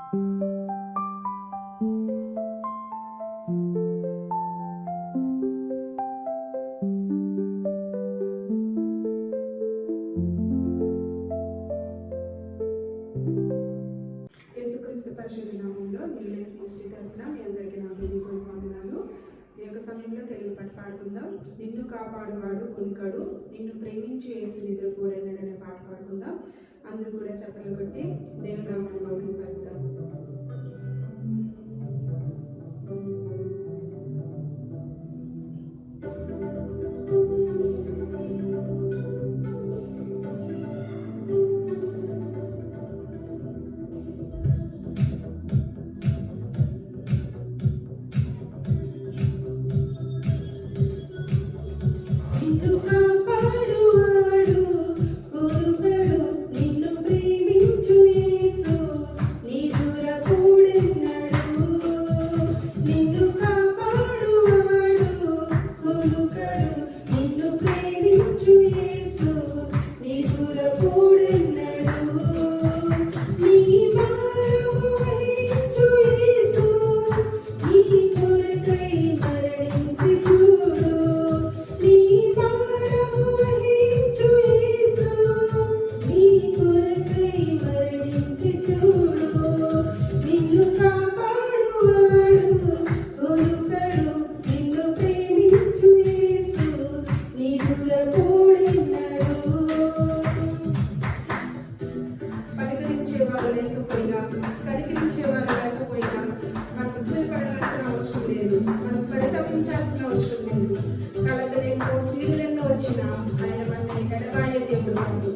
యేసుక్రీస్తు పరిశుద్ధ నామంలో నిలయం మినిస్ట్రీ తరపున మీ అందరికీ నా హృదయపూర్వక వందనాలు. ఈ యొక్క సమయంలో తెలుగు పాట పాడుకుందాం. నిన్ను కాపాడువాడు కునికడు, నిన్ను ప్రేమించి యేసు నిద్రపోడన్నాడు అనే పాట పాడుకుందాం. అందరూ కూడా చప్పట్లు కొట్టి దేవుని నామాన్ని మహిమపరుద్దాం. మనం పరితపించాల్సిన అవసరం లేదు. కలగలేంతో కీడులెన్నో వచ్చినా ఆయన మనల్ని ఎడబాయే దేవుడు కాదు.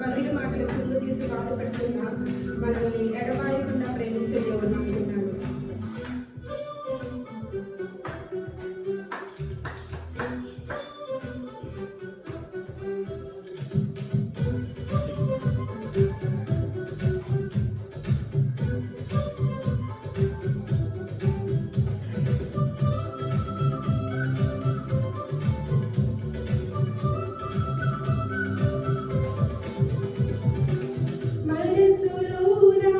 పదిహేను మాటలు ముందు తీసి బాధపడుతున్నా మనల్ని ఎడబాయకుండా ప్రేమించే దేవుడు నమ్ముతున్నాడు. మనసులోన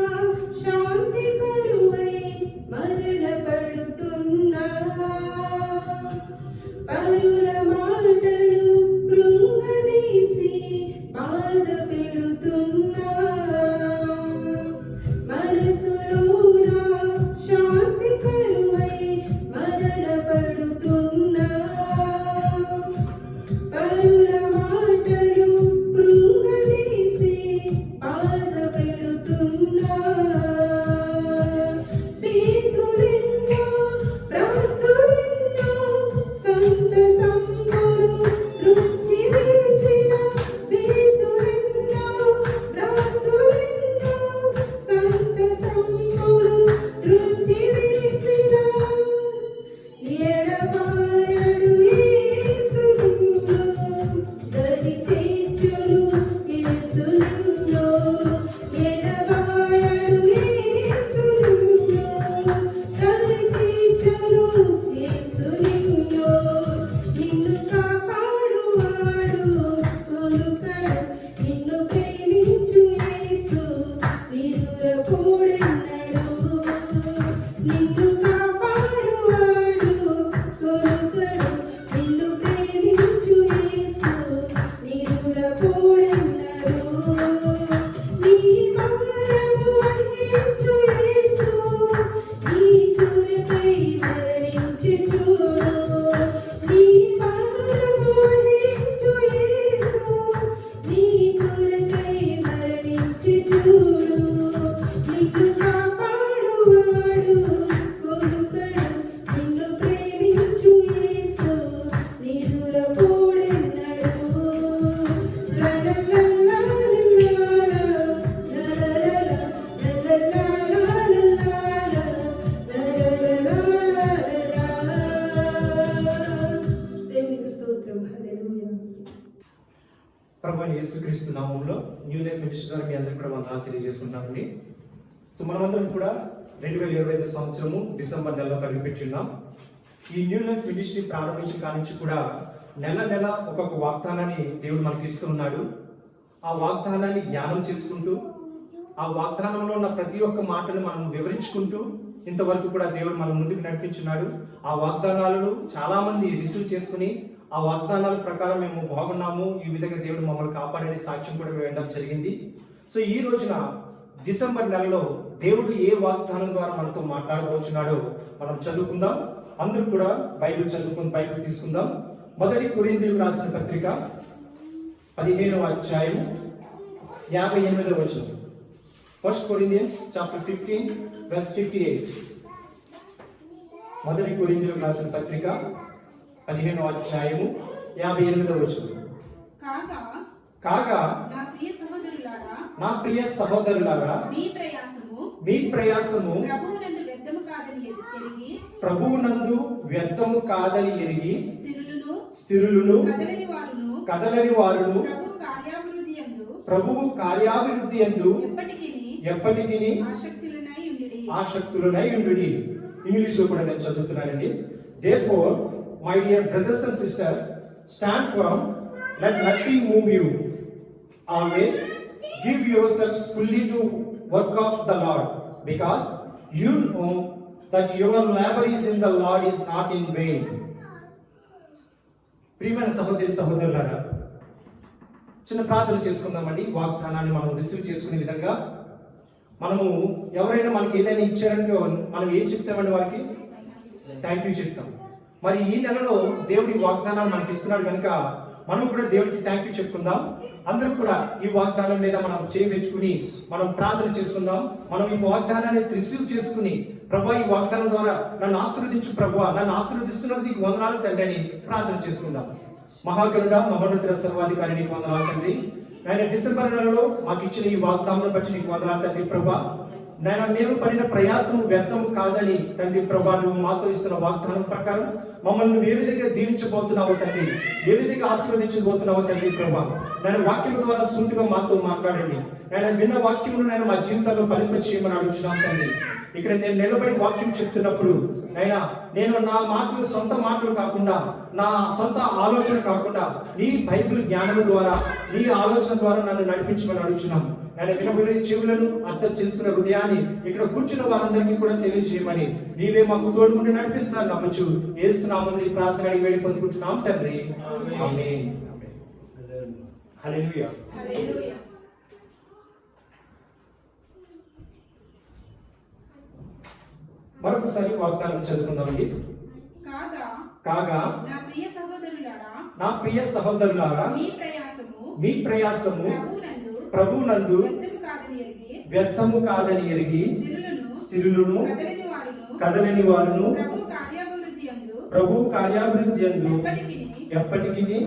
యేసుక్రీస్తు నామంలో న్యూ లైఫ్ మినిస్ట్రీ ద్వారా మీ అందరికీ కూడా వందనాలు తెలియజేసుకుంటామండి. సో మనమందరం కూడా 2025 సంవత్సరము డిసెంబర్ నెలలో కలిగిపెట్టున్నాం. ఈ న్యూ లైఫ్ మినిస్ట్రీ ప్రారంభించిన కాడి నుంచి కూడా నెల నెల ఒక్కొక్క వాగ్దానాన్ని దేవుడు మనకి ఇస్తూ ఉన్నాడు. ఆ వాగ్దానాన్ని జ్ఞానం చేసుకుంటూ, ఆ వాగ్దానంలో ఉన్న ప్రతి ఒక్క మాటను మనం వివరించుకుంటూ ఇంతవరకు కూడా దేవుడు మనం ముందుకు నడిపించున్నాడు. ఆ వాగ్దానాలను చాలా మంది రిసీవ్ చేసుకుని ఆ వాగ్దానాల ప్రకారం మేము బాగున్నాము, ఈ విధంగా దేవుడు మమ్మల్ని కాపాడని సాక్ష్యం కూడా మేము వినడం జరిగింది. సో ఈ రోజున డిసెంబర్ నెలలో దేవుడు ఏ వాగ్దానం ద్వారా మనతో మాట్లాడబోచున్నాడో మనం చదువుకుందాం. అందరూ కూడా బైబిల్ తీసుకుందాం. 1 కొరింథీయులకు రాసిన పత్రిక 15వ అధ్యాయం 58వ వచనం. 1 Corinthians chapter 15 verse 58. 1 కొరింథీయులకు రాసిన పత్రిక 15వ అధ్యాయము 58వ వచనం. కాగా నా ప్రియ సహోదరులారా మీ ప్రయాసము ప్రభువునందు వ్యర్థము కాదని ఎరిగి స్థిరులను కదలని వారును ప్రభువు కార్యాభివృద్ధి యందు ఎప్పటికీ ఆసక్తులనై ఉండుడి. ఇంగ్లీష్ లో కూడా నేను చదువుతున్నానండి. Therefore, my dear brothers and sisters, stand firm, let nothing move you. Always give yourselves fully to work of the Lord, because you know that your labor is in the Lord is not in vain. ప్రియమైన సహోదరులారా, చిన్న ప్రార్థన చేసుకుందామండి. వాగ్దానాన్ని మనం receive చేసుకునే విధంగా మనము ఎవరైనా మనకి ఏదైనా ఇచ్చారంటే మనం ఏం చెప్తామండి? వారికి థ్యాంక్ యూ చెప్తాం. మరి ఈ నెలలో దేవుడి వాగ్దానాలు మనకి ఇస్తున్నాడు కనుక మనం కూడా దేవుడికి థ్యాంక్ యూ చెప్పుకుందాం. అందరూ కూడా ఈ వాగ్దానం మీద మనం చేయించుకుని మనం ప్రార్థన చేసుకుందాం. మనం ఈ వాగ్దానాన్ని రిసీవ్ చేసుకుని, ప్రభా ఈ వాగ్దానం ద్వారా నన్ను ఆశీర్వదించు ప్రభా, నన్ను ఆశీర్వదిస్తున్నది నీకు వందనాలు తండ్రి అని ప్రార్థన చేసుకుందాం. మహాగరుడ మహోన్నతుడ సర్వాధికారి నీకు వందనాలు తండ్రి. నాయన డిసెంబర్ నెలలో మాకు ఇచ్చిన ఈ వాగ్దానం బట్టి నీకు వందనాలు తండ్రి ప్రభా. నాయన మేము పడిన ప్రయాసం వ్యర్థము కాదని తండ్రి ప్రభా, నువ్వు మాతో ఇస్తున్న వాగ్దానం ప్రకారం మమ్మల్ని నువ్వు ఏ విధంగా దీవించబోతున్నావో తండ్రి, ఏ విధంగా ఆశీర్వదించబోతున్నావో తండ్రి ప్రభా. నేను వాక్యం ద్వారా సూటిగా మాతో మాట్లాడండి. నేను విన్న వాక్యమును నేను మా జీవితంలో ఫలింపచేయమని అడుగుతున్నాను తండ్రి. ఇక్కడ నేను నిలబడి వాక్యం చెప్తున్నప్పుడు అయినా నేను నా మాటలు సొంత మాటలు కాకుండా, నా సొంత ఆలోచన కాకుండా, నీ బైబిల్ జ్ఞానము ద్వారా, నీ ఆలోచన ద్వారా నన్ను నడిపించమని అడుగుతున్నాను. నేను వినబడిన చెవులను అర్థం చేసుకున్న హృదయాన్ని ఇక్కడ కూర్చున్న వారందరికీ కూడా తెలియజేయమని నీవే మాకు తోడుకుండి నడిపిస్తున్నాను నమ్మచ్చు. యేసు నామములో ఈ ప్రార్థన అడిగి వేడి పొందుకుంటున్నాం తండ్రి. ఆమేన్. హల్లెలూయా. మరొకసారి వాగ్దానం చదువుకుందామండి. కాగా నా ప్రియ సహోదరులారా మీ ప్రయాసము ప్రభువునందు వ్యర్థము కాదని ఎరిగి స్థిరులను కదలని వారును ప్రభు కార్యాభివృద్ధి యందు ఎప్పటికీ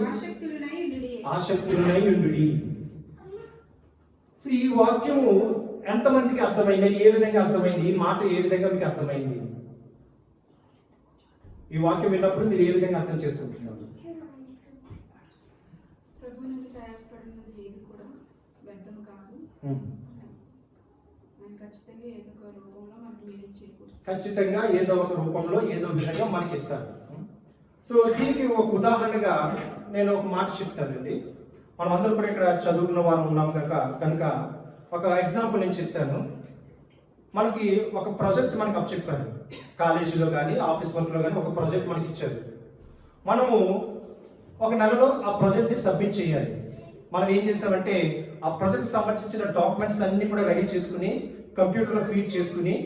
ఆసక్తులనై ఉండుడి. సో ఈ వాక్యము ఎంతమందికి అర్థమైంది? ఏ విధంగా అర్థమైంది? ఈ మాట ఏ విధంగా మీకు అర్థమైంది? ఈ వాక్యం విన్నప్పుడు మీరు ఏ విధంగా అర్థం చేసుకుంటున్నారు? ఖచ్చితంగా ఏదో ఒక రూపంలో ఏదో విధంగా మనకి ఇస్తారు. సో దీనికి ఒక ఉదాహరణగా నేను ఒక మాట చెప్తానండి. మనం అందరూ కూడా ఇక్కడ చదువుకున్న వారు ఉన్నాం కనుక ఒక ఎగ్జాంపుల్ నేను చెప్తాను. మనకి ఒక ప్రాజెక్ట్ మనకు అప్పచెప్పారు, కాలేజీలో కానీ ఆఫీస్ వర్క్లో కానీ ఒక ప్రాజెక్ట్ మనకి ఇచ్చారు. మనము ఒక నెలలో ఆ ప్రాజెక్ట్ని సబ్మిట్ చేయాలి. మనం ఏం చేస్తామంటే ఆ ప్రాజెక్ట్ సంబంధించిన డాక్యుమెంట్స్ అన్ని కూడా రెడీ చేసుకుని కంప్యూటర్లో ఫీడ్ చేసుకుని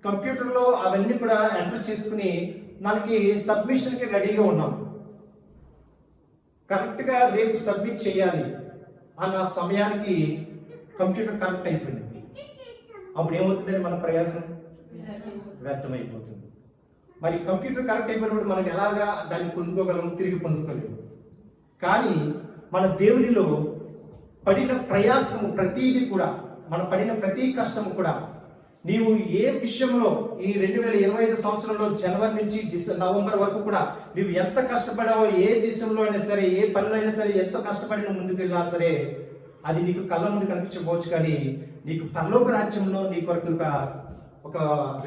కంప్యూటర్లో అవన్నీ కూడా ఎంటర్ చేసుకుని మనకి సబ్మిషన్కి రెడీగా ఉన్నాం. కరెక్ట్గా రేపు సబ్మిట్ చేయాలి అన్న సమయానికి కంప్యూటర్ కరెక్ట్ అయిపోయింది. అప్పుడు ఏమవుతుందని మన ప్రయాసం వ్యర్థమైపోతుంది. మరి కంప్యూటర్ కరెక్ట్ అయిపోయినప్పుడు మనం ఎలాగా దాన్ని పొందుకోగలము? తిరిగి పొందుకోలేము. కానీ మన దేవునిలో పడిన ప్రయాసము ప్రతిదీ కూడా, మన పడిన ప్రతి కష్టము కూడా నీవు ఏ విషయంలో ఈ 2025 సంవత్సరంలో జనవరి నుంచి నవంబర్ వరకు కూడా నీవు ఎంత కష్టపడావో, ఏ దేశంలో అయినా సరే, ఏ పనిలో అయినా సరే ఎంత కష్టపడి నువ్వు ముందుకు వెళ్ళినా సరే అది నీకు కళ్ళ ముందు కనిపించకపోవచ్చు, కానీ నీకు పరలోక రాజ్యంలో నీ కొరకు ఒక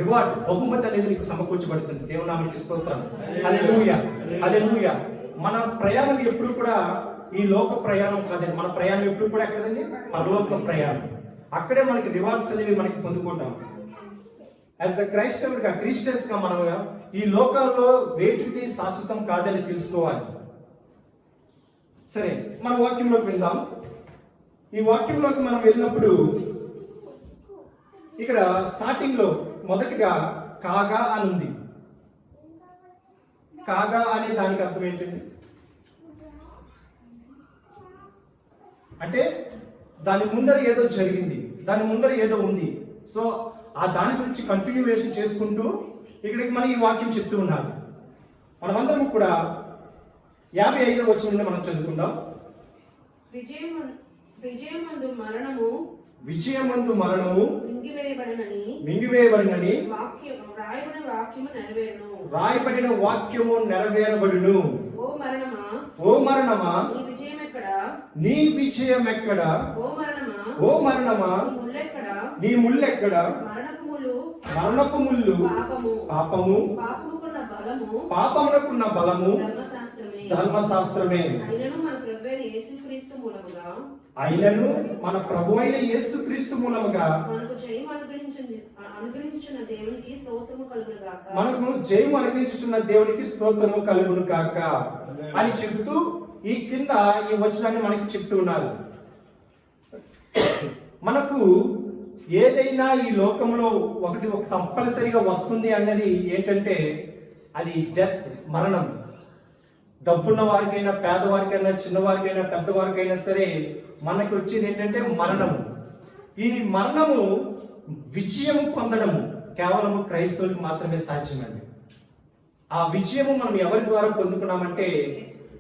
రివార్డ్, బహుమతి అనేది నీకు సమకూర్చబడుతుంది. దేవుని నామమునకు స్తోత్రం. హల్లెలూయా, హల్లెలూయా. మన ప్రయాణం ఎప్పుడు కూడా ఈ లోక ప్రయాణం కాదండి. మన ప్రయాణం ఎప్పుడు కూడా ఎక్కడదండి? పరలోక ప్రయాణం. అక్కడే మనకి రివార్డ్స్ అనేవి మనకి పొందుకుంటాం. యాజ్ అ క్రైస్తవుడిగా, క్రిస్టియన్స్ గా మనం ఈ లోకాల్లో వేటిది శాశ్వతం కాదని తెలుసుకోవాలి. సరే, మన వాక్యంలోకి వెళ్దాం. ఈ వాక్యంలోకి మనం వెళ్ళినప్పుడు ఇక్కడ స్టార్టింగ్ లో మొదటిగా కాగా అని ఉంది. కాగా అనే దానికి అర్థం ఏంటండి? అంటే దాని ముందర ఏదో జరిగింది, దాని ముందర ఏదో ఉంది. సో ఆ దాని గురించి కంటిన్యూవేషన్ చేసుకుంటూ ఇక్కడికి మనం ఈ వాక్యం చెప్తూ ఉన్నారు. మనమందరం కూడా 55వ వచనంలో మనం చదువుకుందాం. విజయమందు మరణము మింగివేయబడినని రాయబడిన వాక్యము నెరవేరబడును. ఓ మరణమా నీ విజయం ఎక్కడ? ఓ మరణమా నీ ముల్లెక్కడ? మరణపు ముళ్ళు పాపము, పాపమునకున్న బలము ధర్మశాస్త్రమే. అయినను మన ప్రభు అయిన యేసుక్రీస్తు మూలముగా మనకు జయము అనుగ్రహించుచున్న దేవునికి స్తోత్రము కలుగును గాక అని చెబుతూ ఈ కింద ఈ వచనాన్ని మనకి చెప్తూ ఉన్నారు. మనకు ఏదైనా ఈ లోకంలో ఒక తప్పనిసరిగా వస్తుంది అన్నది ఏంటంటే అది డెత్, మరణం. డబ్బున్న వారికైనా, పేదవారికైనా, చిన్నవారికైనా, పెద్దవారికైనా సరే మనకి వచ్చేది ఏంటంటే మరణము. ఈ మరణము విజయము పొందడము కేవలము క్రైస్తవులకు మాత్రమే సాధ్యమండి. ఆ విజయము మనం ఎవరి ద్వారా పొందుకున్నామంటే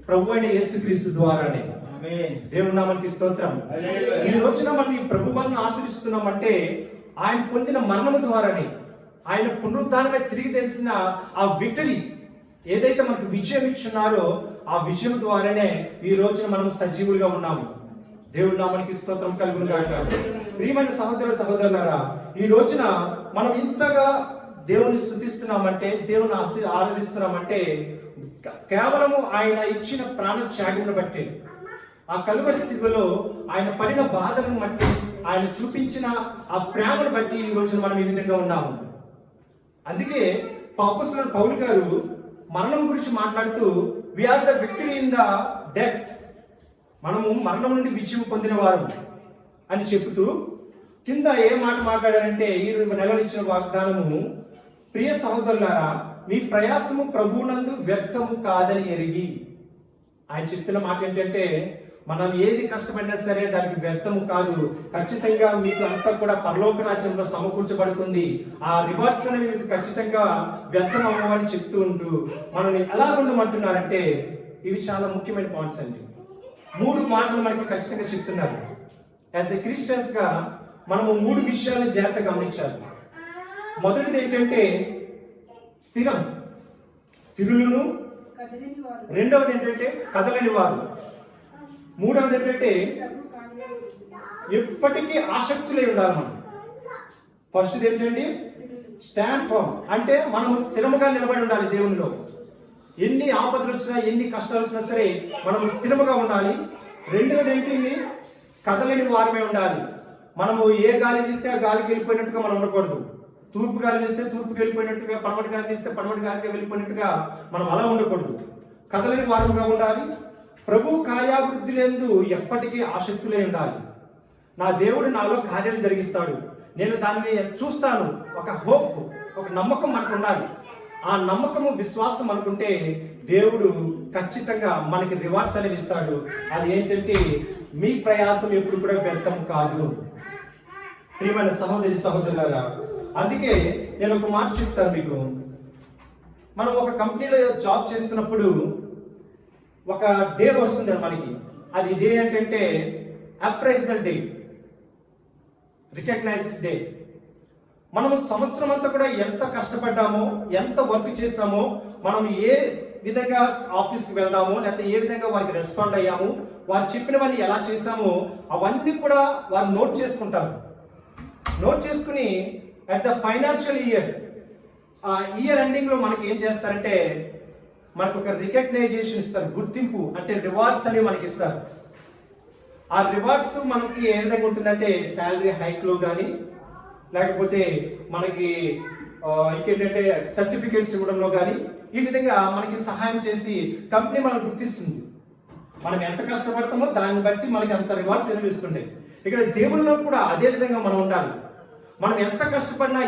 ప్రభు అయిన యేసుక్రీస్తు ద్వారానే. దేవుని నామమునకు స్తోత్రం. ఈ రోజున మనం ఈ ప్రభువును ఆశ్రయిస్తున్నామంటే ఆయన పొందిన మరణము ద్వారానే, ఆయన పునరుద్ధానమే తిరిగి తెలిసిన ఆ విక్టరీ ఏదైతే మనకు విజయం ఇచ్చున్నారో ఆ విజయం ద్వారానే ఈ రోజున మనం సజీవులుగా ఉన్నాము. దేవుని నామమునకు స్తోత్రం కలుగును గాక. ప్రియమైన సహోదర సహోదరులారా, ఈ రోజున మనం ఇంతగా దేవుని స్తుతిస్తున్నామంటే, దేవుని ఆరాధిస్తున్నామంటే కేవలము ఆయన ఇచ్చిన ప్రాణ త్యాగమును బట్టి, ఆ కలువరి శిలువలో ఆయన పడిన బాధలను బట్టి, ఆయన చూపించిన ఆ ప్రేమను బట్టి ఈ రోజున మనం ఈ విధంగా ఉన్నాము. అందుకే అపోస్తలుడైన పౌలు గారు మరణం గురించి మాట్లాడుతూ we are the victory in the death, మనము మరణం నుండి విజయం పొందిన వారు అని చెబుతూ కింద ఏ మాట మాట్లాడారంటే ఈ నెలలో ఇచ్చిన వాగ్దానము, ప్రియ సహోదరులారా మీ ప్రయాసము ప్రభువునందు వ్యర్థము కాదని ఎరిగి. ఆయన చెప్తున్న మాట ఏంటంటే మనం ఏది కష్టపడినా సరే దానికి వ్యర్థము కాదు, ఖచ్చితంగా మీకు అంతా కూడా పరలోక రాజ్యంలో సమకూర్చబడుతుంది. ఆ రివార్డ్స్ అనేవి మీకు ఖచ్చితంగా వ్యర్థం అవ్వమని చెప్తూ ఉంటూ మనల్ని ఎలా ఉండమంటున్నారంటే ఇవి చాలా ముఖ్యమైన పాయింట్స్ అండి. 3 మాటలు మనకి ఖచ్చితంగా చెప్తున్నారు. యాజ్ ఎ క్రిస్టియన్స్ గా మనము 3 విషయాలను జాగ్రత్తగా గమనించాలి. మొదటిది ఏంటంటే స్థిరం, స్థిరులను. రెండవది ఏంటంటే కదలని వారు. మూడవది ఏంటంటే ఎప్పటికీ ఆసక్తులై ఉండాలి మనం. ఫస్ట్ ఏంటండి స్టాండ్ ఫర్మ్, అంటే మనము స్థిరముగా నిలబడి ఉండాలి దేవునిలో. ఎన్ని ఆపదలు వచ్చినా, ఎన్ని కష్టాలు వచ్చినా సరే మనము స్థిరముగా ఉండాలి. రెండవది ఏంటి, కదలని వారమే ఉండాలి. మనము ఏ గాలి వీస్తే ఆ గాలికి వెళ్ళిపోయినట్టుగా మనం ఉండకూడదు. తూర్పు గాలి వీస్తే తూర్పుకి వెళ్ళిపోయినట్టుగా, పడమటి గాలి వీస్తే పడమటి గాలికి వెళ్ళిపోయినట్టుగా మనం అలా ఉండకూడదు. కదలని వారముగా ఉండాలి. ప్రభు కార్యాభివృద్ధిలందు ఎప్పటికీ ఆసక్తులై ఉండాలి. నా దేవుడు నాలో కార్యాలు జరిగిస్తాడు, నేను దానిని చూస్తాను. ఒక హోప్, ఒక నమ్మకం మనకు ఉండాలి. ఆ నమ్మకము, విశ్వాసం అనుకుంటే దేవుడు ఖచ్చితంగా మనకి రివార్డ్స్ అనేవి ఇస్తాడు. అది ఏంటంటే మీ ప్రయాసం ఎప్పుడు కూడా వ్యర్థం కాదు. ప్రియమైన సహోదరి సహోదరులారా, అందుకే నేను ఒక మాట చెప్తాను మీకు. మనం ఒక కంపెనీలో జాబ్ చేస్తున్నప్పుడు ఒక డే వస్తుంది మనకి. అది డే ఏంటంటే అప్రైజల్ డే, రికగ్నైజెస్ డే. మనము సంవత్సరం అంతా కూడా ఎంత కష్టపడ్డామో, ఎంత వర్క్ చేసామో, మనం ఏ విధంగా ఆఫీస్కి వెళ్ళామో, లేకపోతే ఏ విధంగా వారికి రెస్పాండ్ అయ్యాము, వారు చెప్పినవన్నీ ఎలా చేశామో అవన్నీ కూడా వారు నోట్ చేసుకుంటారు. నోట్ చేసుకుని అట్ ద ఫైనాన్షియల్ ఇయర్, ఆ ఇయర్ ఎండింగ్లో మనకి ఏం చేస్తారంటే మనకు ఒక రికగ్నైజేషన్ ఇస్తారు, గుర్తింపు అంటే రివార్డ్స్ అనేవి మనకి ఇస్తారు. ఆ రివార్డ్స్ మనకి ఏ విధంగా ఉంటుందంటే శాలరీ హైక్లో కానీ, లేకపోతే మనకి ఇంకేంటంటే సర్టిఫికేట్స్ ఇవ్వడంలో కానీ, ఈ విధంగా మనకి సహాయం చేసి కంపెనీ మనకు గుర్తిస్తుంది. మనం ఎంత కష్టపడతామో దాన్ని బట్టి మనకి అంత రివార్డ్స్ అనేవి ఇస్తుంటాయి. ఇక్కడ దేవుళ్ళలో కూడా అదే విధంగా మనం ఉండాలి. మనం ఎంత కష్టపడినా,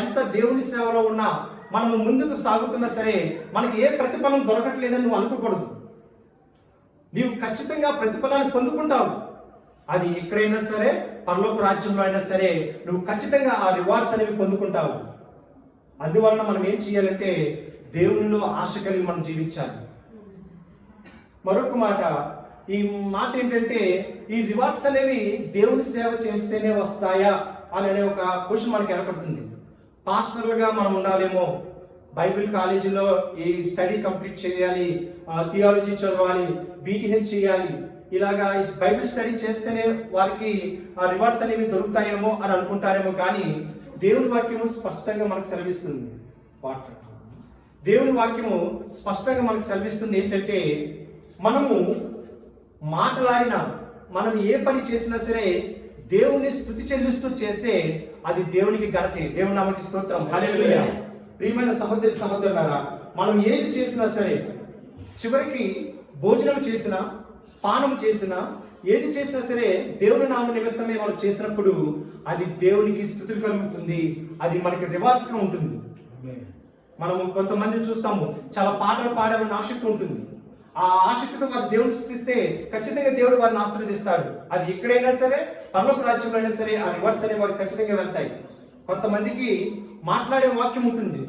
ఎంత దేవుని సేవలో ఉన్నా, మనం ముందుకు సాగుతున్నా సరే మనకి ఏ ప్రతిఫలం దొరకట్లేదని నువ్వు అనుకోకూడదు. నీవు ఖచ్చితంగా ప్రతిఫలాన్ని పొందుకుంటావు. అది ఎక్కడైనా సరే, పరలోక రాజ్యంలో అయినా సరే నువ్వు ఖచ్చితంగా ఆ రివార్డ్స్ అనేవి పొందుకుంటావు. అందువలన మనం ఏం చేయాలంటే దేవునిలో ఆశ కలిగి మనం జీవించాలి. మరొక మాట, ఈ మాట ఏంటంటే ఈ రివార్డ్స్ అనేవి దేవుని సేవ చేస్తేనే వస్తాయా అనే ఒక క్వశ్చన్ మనకి ఏర్పడుతుంది. పాస్టర్లుగా మనం ఉండాలేమో, బైబిల్ కాలేజీలో ఈ స్టడీ కంప్లీట్ చేయాలి, థియాలజీ చదవాలి, బీటీహెచ్ చేయాలి, ఇలాగా బైబిల్ స్టడీ చేస్తేనే వారికి ఆ రివార్డ్స్ అనేవి దొరుకుతాయేమో అని అనుకుంటారేమో. కానీ దేవుని వాక్యము స్పష్టంగా మనకు సెలవిస్తుంది. దేవుని వాక్యము స్పష్టంగా మనకు సెలవిస్తుంది ఏంటంటే మనము మాట్లాడినా, మనం ఏ పని చేసినా సరే దేవుని స్తుతి చెల్లిస్తూ చేస్తే అది దేవునికి ఘనతే. దేవుని నామముకి స్తోత్రం, హల్లెలూయా. ప్రియమైన సహోదరులారా, మనం ఏది చేసినా సరే, చివరికి భోజనం చేసినా, పానం చేసినా, ఏది చేసినా సరే దేవుని నామ నిమిత్తమే మనం చేసినప్పుడు అది దేవునికి స్తుతి కలుగుతుంది, అది మనకి రివార్డ్స్ గా ఉంటుంది. మనము కొంతమందిని చూస్తాము, చాలా పాటలు పాడాలని ఆసక్తి ఉంటుంది. ఆ ఆసక్తితో వారు దేవుని స్తుతిస్తే ఖచ్చితంగా దేవుడు వారిని ఆశీర్వదిస్తాడు. అది ఎక్కడైనా సరే, పరలోక రాజ్యంలో అయినా సరే ఆ రివార్డ్స్ అనేవి వారికి ఖచ్చితంగా వెళ్తాయి. కొంతమందికి మాట్లాడే వాక్యం ఉంటుంది.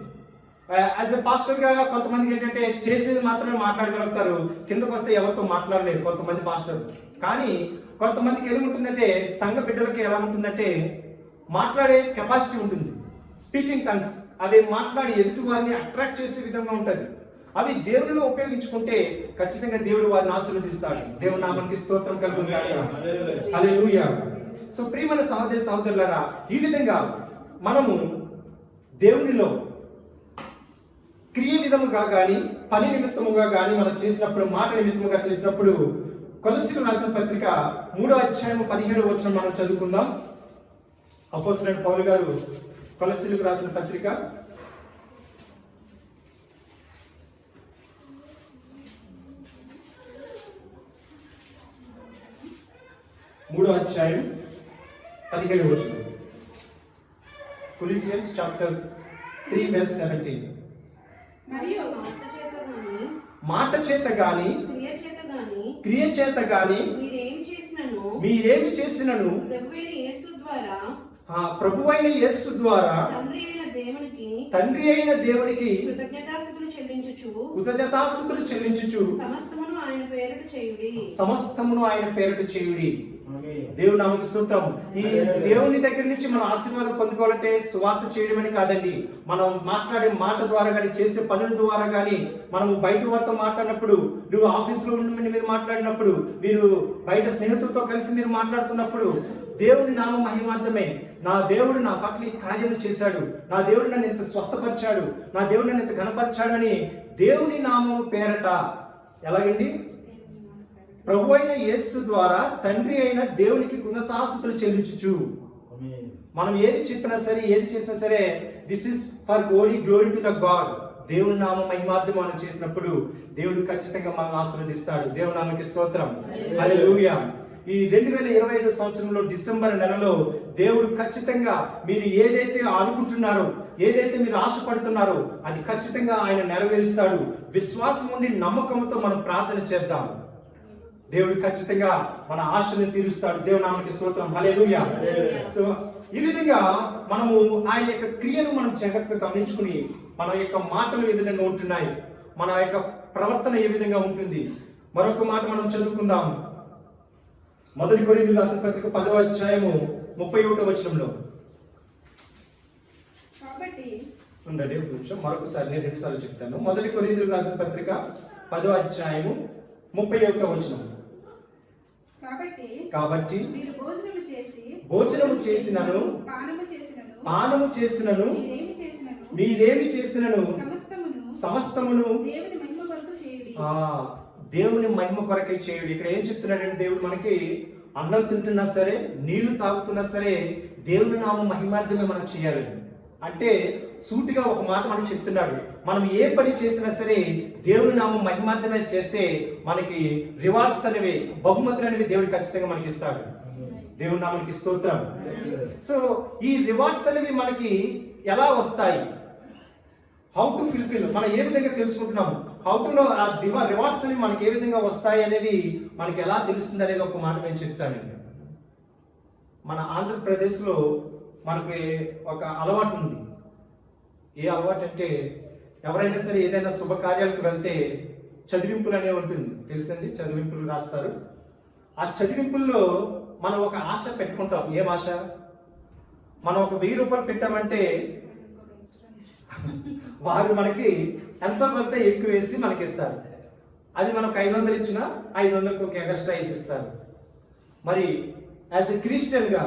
యాజ్ ఎ పాస్టర్గా కొంతమందికి ఏంటంటే స్టేజ్ మీద మాత్రమే మాట్లాడగలుగుతారు, కిందకు వస్తే ఎవరితో మాట్లాడలేరు కొంతమంది పాస్టర్లు. కానీ కొంతమందికి ఎలా ఉంటుందంటే, సంఘ బిడ్డలకి ఎలా ఉంటుందంటే మాట్లాడే కెపాసిటీ ఉంటుంది, స్పీకింగ్ టంగ్స్. అవి మాట్లాడి ఎదుటి వారిని అట్రాక్ట్ చేసే విధంగా ఉంటుంది. అవి దేవునిలో ఉపయోగించుకుంటే ఖచ్చితంగా దేవుడు వారిని ఆశీర్వదిస్తాడు. దేవుని నామానికి స్తోత్రం కలుగును గాక, హల్లెలూయా. సో ప్రియమైన సహోదరులారా, ఈ విధంగా మనము దేవునిలో క్రియ విధముగా కానీ, పని నిమిత్తముగా కానీ మనం చేసినప్పుడు, మాట నిమిత్తముగా చేసినప్పుడు, కొలస్సీయులకు రాసిన పత్రిక 3వ అధ్యాయం 17వ వచనం మనం చదువుకుందాం. అపోస్తలుడైన పౌలు గారు కొలస్సీయులకు రాసిన పత్రిక 3వ అధ్యాయం 17వ వచనం. కొలస్సియన్స్ చాప్టర్ 3 verse 17. మరియు మాట చేత గాని క్రియ చేత గాని మీరేమి చేసినను ప్రభువైన యేసు ద్వారా తండ్రి అయిన దేవునికి కృతజ్ఞతాస్తుతులు చెల్లించుచు సమస్తమును ఆయన పేరిట చేయుడి. దేవుని నామముకి స్తోత్రం. ఈ దేవుని దగ్గర నుంచి మనం ఆశీర్వాదం పొందుకోవాలంటే సువార్త చేయడమని కాదండి, మనం మాట్లాడే మాట ద్వారా కానీ, చేసే పనుల ద్వారా కానీ, మనం బయట వారితో మాట్లాడినప్పుడు, నువ్వు ఆఫీస్లో ఉండి మీరు మాట్లాడినప్పుడు, మీరు బయట స్నేహితులతో కలిసి మీరు మాట్లాడుతున్నప్పుడు దేవుని నామ మహిమార్థమే. నా దేవుడు నా పట్ల ఈ కార్యాలు చేశాడు, నా దేవుడు నన్ను ఇంత స్వస్థపరిచాడు, నా దేవుడు నన్ను ఇంత ఘనపరిచాడు అని దేవుని నామము పేరట ఎలాగండి, ప్రభు అయిన యేసు ద్వారా తండ్రి అయిన దేవునికి కృతజ్ఞతాస్తుతులు చెల్లించుచు. మనం ఏది చెప్పినా సరే, ఏది చేసినా సరే, this is for glory to the God. దేవుని నామ మహిమార్థం మనం చేసినప్పుడు దేవుడు ఖచ్చితంగా మనల్ని ఆశీర్వదిస్తాడు. దేవుని నామకి స్తోత్రం, హల్లెలూయా. ఈ 2025 సంవత్సరంలో డిసెంబర్ నెలలో దేవుడు ఖచ్చితంగా మీరు ఏదైతే అనుకుంటున్నారో, ఏదైతే మీరు ఆశపడుతున్నారో అది ఖచ్చితంగా ఆయన నెరవేరుస్తాడు. విశ్వాసం ఉండి నమ్మకంతో మనం ప్రార్థన చేద్దాం. దేవుడు ఖచ్చితంగా మన ఆశను తీరుస్తాడు. దేవుని నామముకి స్తోత్రం, హల్లెలూయా. సో ఈ విధంగా మనము ఆయన యొక్క క్రియను మనం జాగ్రత్తగా గమనించుకుని, మన యొక్క మాటలు ఏ విధంగా ఉంటున్నాయి, మన యొక్క ప్రవర్తన ఏ విధంగా ఉంటుంది. మరొక మాట మనం చదువుకుందాం. 1 కొరింథీయులకు రాసిన పత్రిక 10వ అధ్యాయము 31వ వచనంలో. ఉండండి ఒక నిమిషం, మరొకసారి నేను 2 సార్లు చెప్తాను. 1 కొరింథీయులకు రాసిన పత్రిక 10వ అధ్యాయము 31వ వచనం. కాబట్టి మీరు భోజనము చేసినను పానము చేసినను మీరేమి చేసినను సమస్తమును దేవుని మహిమ కొరకై చేయుడి. ఇక్కడ ఏం చెప్తున్నాడంటే దేవుడు మనకి అన్నం తింటున్నా సరే, నీళ్లు తాగుతున్నా సరే దేవుని నామం మహిమార్థమే మనం చేయాలి. అంటే సూటిగా ఒక మాట మనకు చెప్తున్నాడు, మనం ఏ పని చేసినా సరే దేవుని నామం మహిమార్థమే చేస్తే మనకి రివార్డ్స్ అనేవి, బహుమతులు అనేవి దేవుడు ఖచ్చితంగా మనకి ఇస్తాడు. దేవుని నామానికి స్తోత్రం. సో ఈ రివార్డ్స్ అనేవి మనకి ఎలా వస్తాయి, హౌ టు ఫుల్ఫిల్, మనం ఏ విధంగా తెలుసుకుంటున్నాము, హౌ టు నో ఆ రివార్డ్స్ అనేవి మనకి ఏ విధంగా వస్తాయి అనేది మనకి ఎలా తెలుస్తుంది అనేది ఒక మాట నేను చెప్తానండి. మన ఆంధ్రప్రదేశ్లో మనకి ఒక అలవాటు ఉంది. ఏ అలవాటు అంటే ఎవరైనా సరే ఏదైనా శుభకార్యాలకు వెళ్తే చదివింపులు అనేవి ఉంటుంది, తెలుసండి, చదివింపులు రాస్తారు. ఆ చదివింపుల్లో మనం ఒక ఆశ పెట్టుకుంటాం. ఏం ఆశ? మనం ఒక 1000 రూపాయలు పెట్టామంటే వారు మనకి ఎంతో కొంత ఎక్కువ వేసి మనకి ఇస్తారు. అది మనకు 500 ఇచ్చినా 500కు ఒక ఎక్స్ట్రా వేసి ఇస్తారు. మరి యాజ్ ఎ క్రిస్టియన్గా